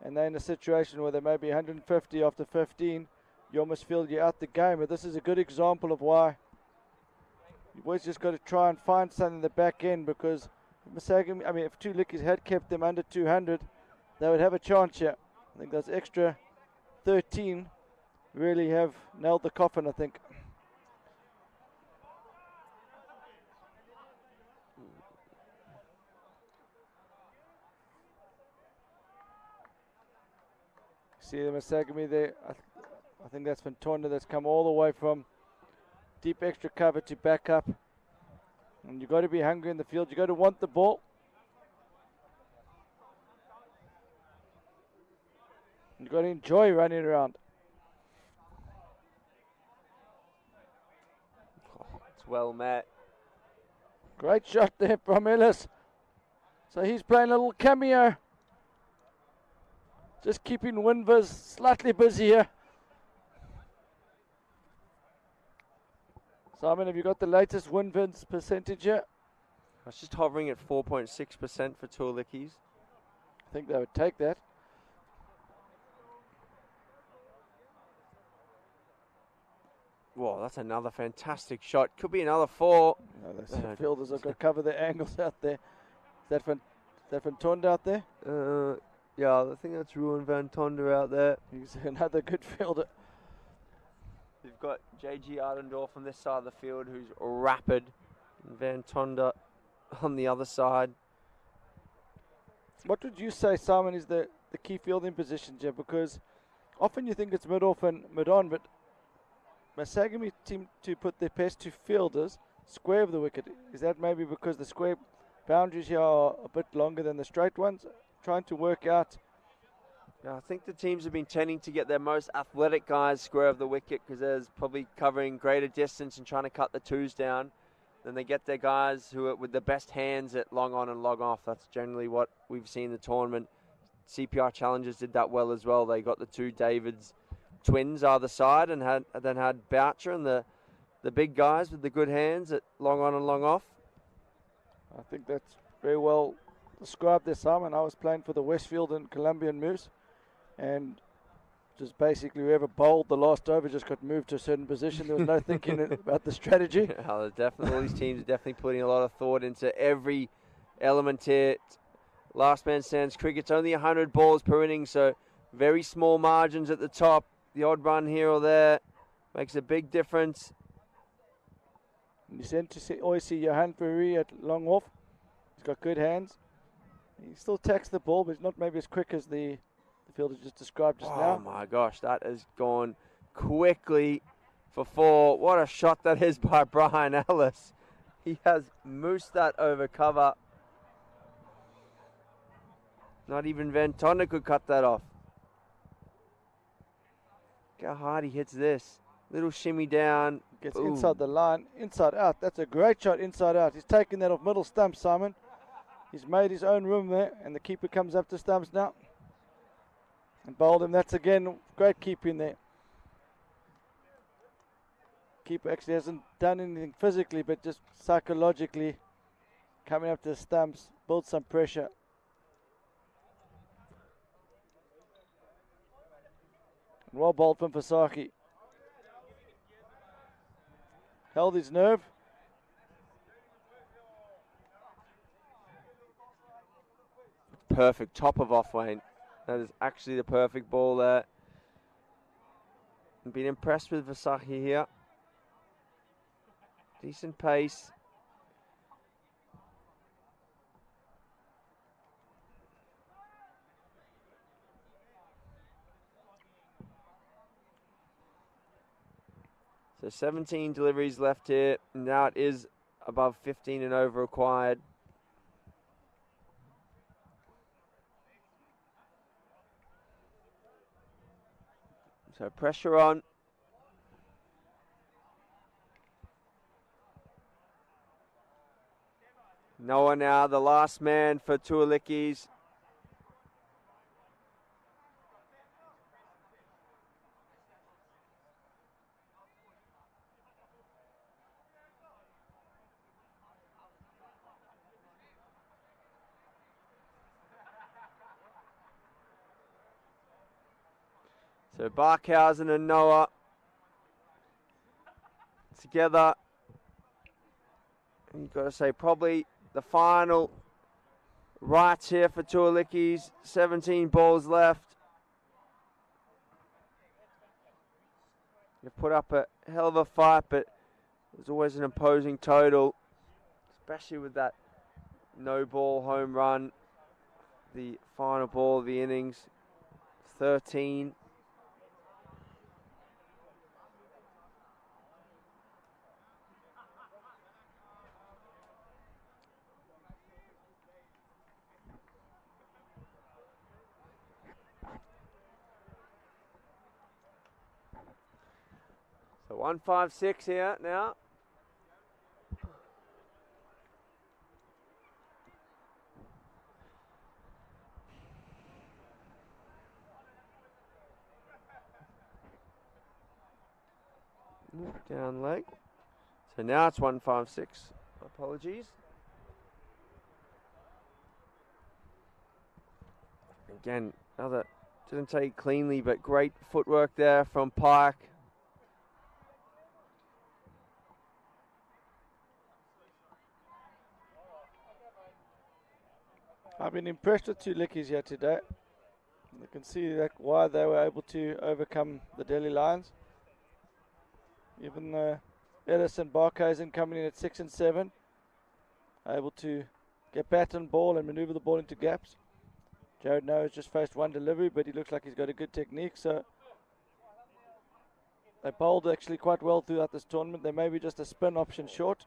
and they're in a situation where they may be 150 after 15, you almost feel you're out the game. But this is a good example of why you've always just got to try and find something in the back end, because MASAGAMY, I mean, if two Liedjies had kept them under 200, they would have a chance here. I think those extra 13 really have nailed the coffin, I think. See the MASAGAMY there. I think that's Fantonda that's come all the way from deep extra cover to back up. And you've got to be hungry in the field. You've got to want the ball. You've got to enjoy running around. Oh, it's well met. Great shot there from Ellis. So he's playing a little cameo. Just keeping Winvers slightly busy here. Simon, have you got the latest Winvers percentage here? I was just hovering at 4.6% for Liedjies. I think they would take that. Whoa, that's another fantastic shot. Could be another 4. No, those fielders have got to cover their angles out there. Is that Fantonda out there? Yeah, I think that's Ruan Van Tonder out there. He's another good fielder. We've got J.G. Ardendorf on this side of the field, who's rapid. And Van Tonder on the other side. What would you say, Simon, is the key fielding position here? Because often you think it's mid-off and mid-on, but MASAGAMY seem to put their best two fielders square of the wicket. Is that maybe because the square boundaries here are a bit longer than the straight ones? Trying to work out. Yeah, I think the teams have been tending to get their most athletic guys square of the wicket, because there's probably covering greater distance and trying to cut the 2s down. Then they get their guys who are with the best hands at long on and long off. That's generally what we've seen in the tournament. CPR Challengers did that well as well. They got the 2 Davids twins either side, and then had Boucher and the big guys with the good hands at long on and long off. I think that's very well described there, Simon. I was playing for the Westfield and Colombian Moose, and Just basically whoever bowled the last over just got moved to a certain position. There was no thinking about the strategy. All these teams are definitely putting a lot of thought into every element here. Last man stands cricket's only 100 balls per inning, so very small margins at the top. The odd run here or there makes a big difference. You tend to always see Johan Fourie at long off. He's got good hands. He still tacks the ball, but he's not maybe as quick as the fielder just described just now. Oh my gosh, that has gone quickly for 4. What a shot that is by Brian Ellis. He has moosed that over cover. Not even Van Tonda could cut that off. Look how hard he hits this. Little shimmy down. Gets Ooh. inside the line, inside out. That's a great shot, inside out. He's taken that off middle stump, Simon. He's made his own room there, and the keeper comes up to stumps now. And bowled him. That's again great keeping there. Keeper actually hasn't done anything physically, but just psychologically coming up to the stumps, build some pressure. And well bowled from Fasaki. Held his nerve. Perfect, top of off, Wayne. That is actually the perfect ball there. Been impressed with Vasaki here. Decent pace. So 17 deliveries left here. Now it is above 15 and over required. So pressure on. Noah now, the last man for Liedjies. So Barkhausen and Noah together. And you've got to say probably the final rights here for Liedjies. 17 balls left. You've put up a hell of a fight, but there's always an imposing total, especially with that no ball home run. The final ball of the innings, 13. So 156 here now. Down leg. So now it's 156. Apologies. Again, another didn't take cleanly, but great footwork there from Pike. I've been impressed with Liedjies here today. You can see that why they were able to overcome the Delhi Lions. Even Ellis and Barkhausen coming in at 6 and 7, able to get bat and ball and maneuver the ball into gaps. Jared Noah has just faced one delivery, but he looks like he's got a good technique. So they bowled actually quite well throughout this tournament. They may be just a spin option short.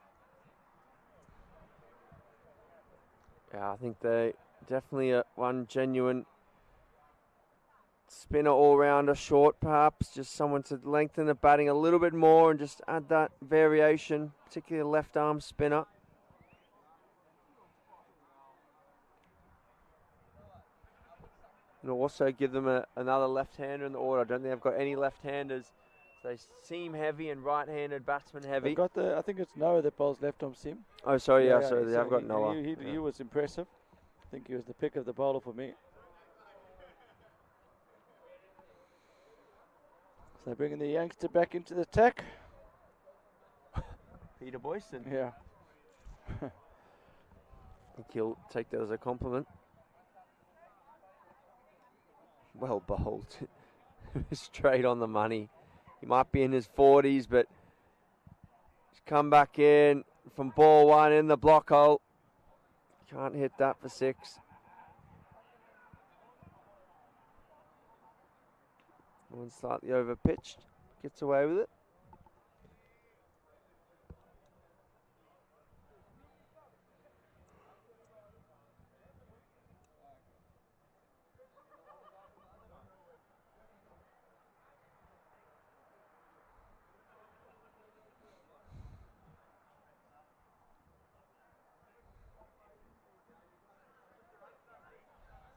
Yeah, I think they definitely one genuine spinner all-rounder short, perhaps. Just someone to lengthen the batting a little bit more and just add that variation, particularly a left-arm spinner. And also give them another left-hander in the order. I don't think they've got any left-handers. They seem heavy and right-handed batsman heavy. They've got I think it's Noah that bowls left-arm seam. Oh, sorry, yeah, sorry, they have got Noah. He was impressive. I think he was the pick of the bowler for me. So bringing the youngster back into the attack. Peter Boyson. Yeah. I think he'll take that as a compliment. Well bowled. Straight on the money. He might be in his 40s, but he's come back in from ball one in the block hole. Can't hit that for 6. One slightly over pitched. Gets away with it.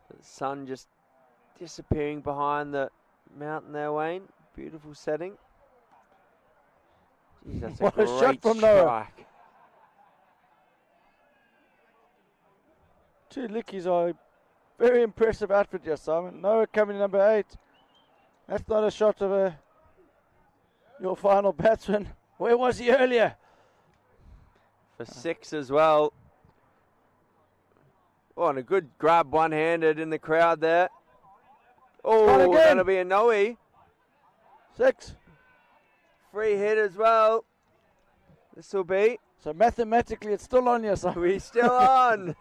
The sun just disappearing behind the mountain there, Wayne. Beautiful setting. Jeez, that's a What a great shot from Noah. strike. Two Liedjies are a very impressive outfit here, Simon. Noah coming in number 8. That's not a shot of your final batsman. Where was he earlier? For 6 as well. Oh, and a good grab one-handed in the crowd there. Oh, again. that'll be a no-e. 6. Free hit as well. This will be. So mathematically, it's still on you, Simon. We're still on.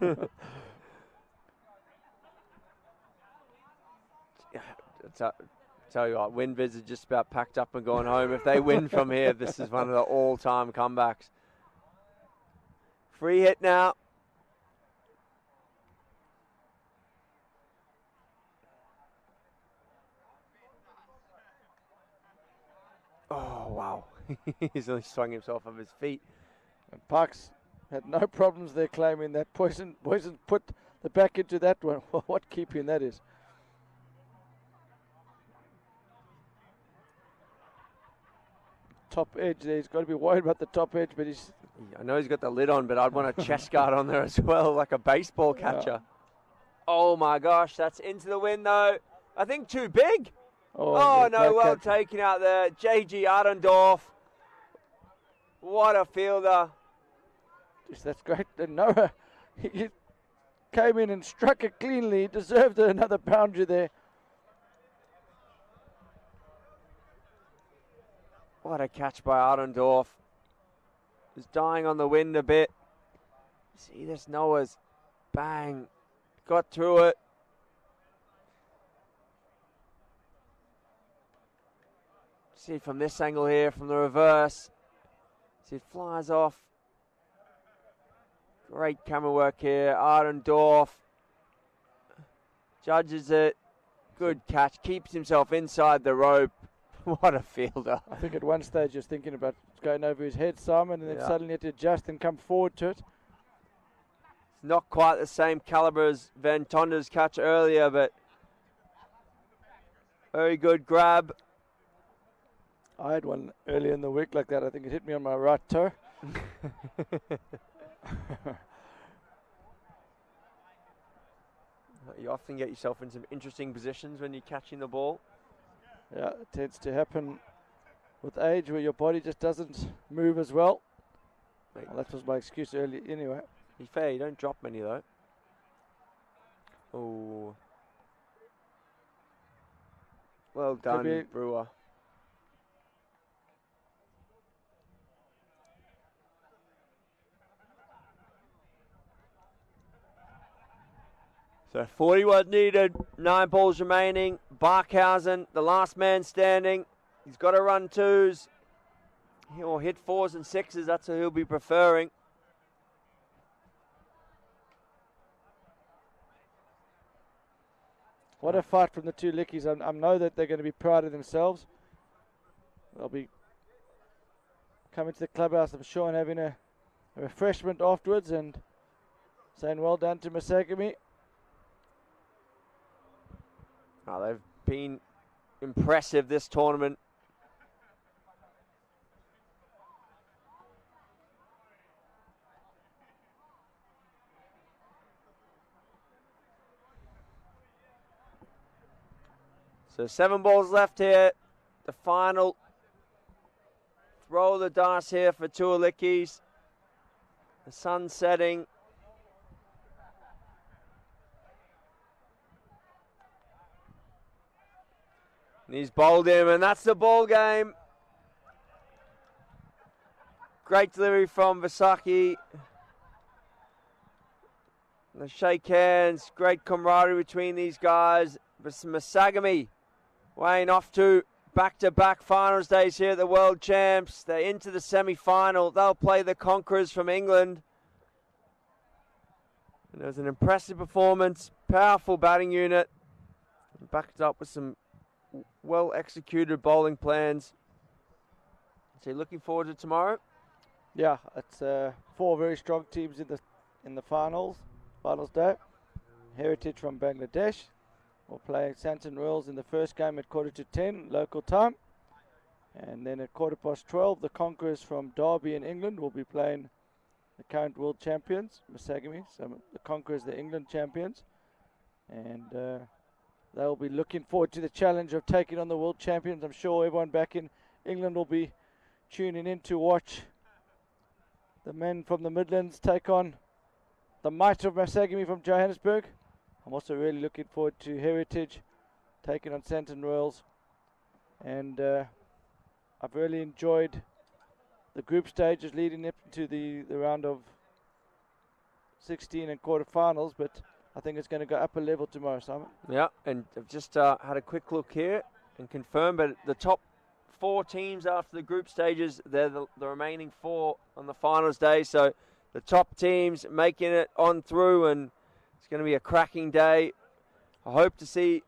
Tell you what, Winviz are just about packed up and going home. If they win from here, this is one of the all-time comebacks. Free hit now. Oh, wow. He's only swung himself off his feet. And Parks had no problems there claiming that Poison put the back into that one. What keeping that is. Top edge there. He's got to be worried about the top edge, but he's... I know he's got the lid on, but I'd want a chest guard on there as well, like a baseball catcher. Yeah. Oh, my gosh. That's into the wind, though. I think too big. Oh, No, well taken out there. J.G. Arendorf. What a fielder. Jeez, that's great. And Noah, he came in and struck it cleanly. He deserved another boundary there. What a catch by Arendorf. He's dying on the wind a bit. See this, Noah's bang. Got through it. See from this angle here, from the reverse. See it flies off. Great camera work here. Arendorf judges it. Good catch. Keeps himself inside the rope. What a fielder. I think at one stage he was thinking about going over his head, Simon, and then suddenly had to adjust and come forward to it. It's not quite the same caliber as Van Tonder's catch earlier, but very good grab. I had one earlier in the week like that. I think it hit me on my right toe. You often get yourself in some interesting positions when you're catching the ball. Yeah, it tends to happen with age where your body just doesn't move as well. Well, that was my excuse earlier anyway. Be fair, you don't drop many though. Oh. Well done, Brewer. So 41 needed, 9 balls remaining. Barkhausen, the last man standing. He's got to run 2s. He'll hit 4s and 6s. That's what he'll be preferring. What a fight from the two Liedjies. I know that they're going to be proud of themselves. They'll be coming to the clubhouse, I'm sure, and having a refreshment afterwards and saying well done to MASAGAMY. Oh, they've been impressive this tournament. So 7 balls left here. the final throw of the dice here for Liedjies. The sun setting. And he's bowled him, and that's the ball game. Great delivery from Vasaki. They shake hands. Great camaraderie between these guys. MASAGAMY weighing off to back-to-back finals days here at the World Champs. They're into the semi-final. They'll play the Conquerors from England. And it was an impressive performance. Powerful batting unit. Backed up with some well-executed bowling plans. So you're looking forward to tomorrow? Yeah, it's 4 very strong teams in the finals day. Heritage from Bangladesh will play Santon Royals in the first game at 9:45 local time. And then at 12:15, the Conquerors from Derby in England will be playing the current world champions, MASAGAMY. So the Conquerors, the England champions. And they'll be looking forward to the challenge of taking on the world champions. I'm sure everyone back in England will be tuning in to watch the men from the Midlands take on the might of MASAGAMY from Johannesburg. I'm also really looking forward to Heritage taking on Santon Royals. And I've really enjoyed the group stages leading up to the round of 16 and quarterfinals, but I think it's going to go up a level tomorrow, Simon. Yeah, and I've just had a quick look here and confirmed, but the top 4 teams after the group stages, they're the remaining 4 on the finals day. So the top teams making it on through, and it's going to be a cracking day. I hope to see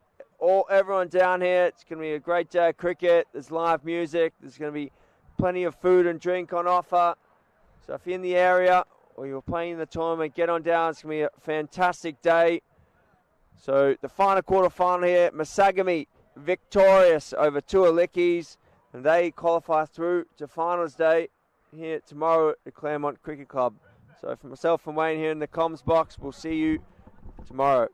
everyone down here. It's going to be a great day of cricket. There's live music. There's going to be plenty of food and drink on offer. So if you're in the area or you're playing in the tournament, get on down. It's going to be a fantastic day. So the final quarter-final here, MASAGAMY victorious over Liedjies, and they qualify through to finals day here tomorrow at Claremont Cricket Club. So for myself and Wayne here in the comms box, we'll see you tomorrow.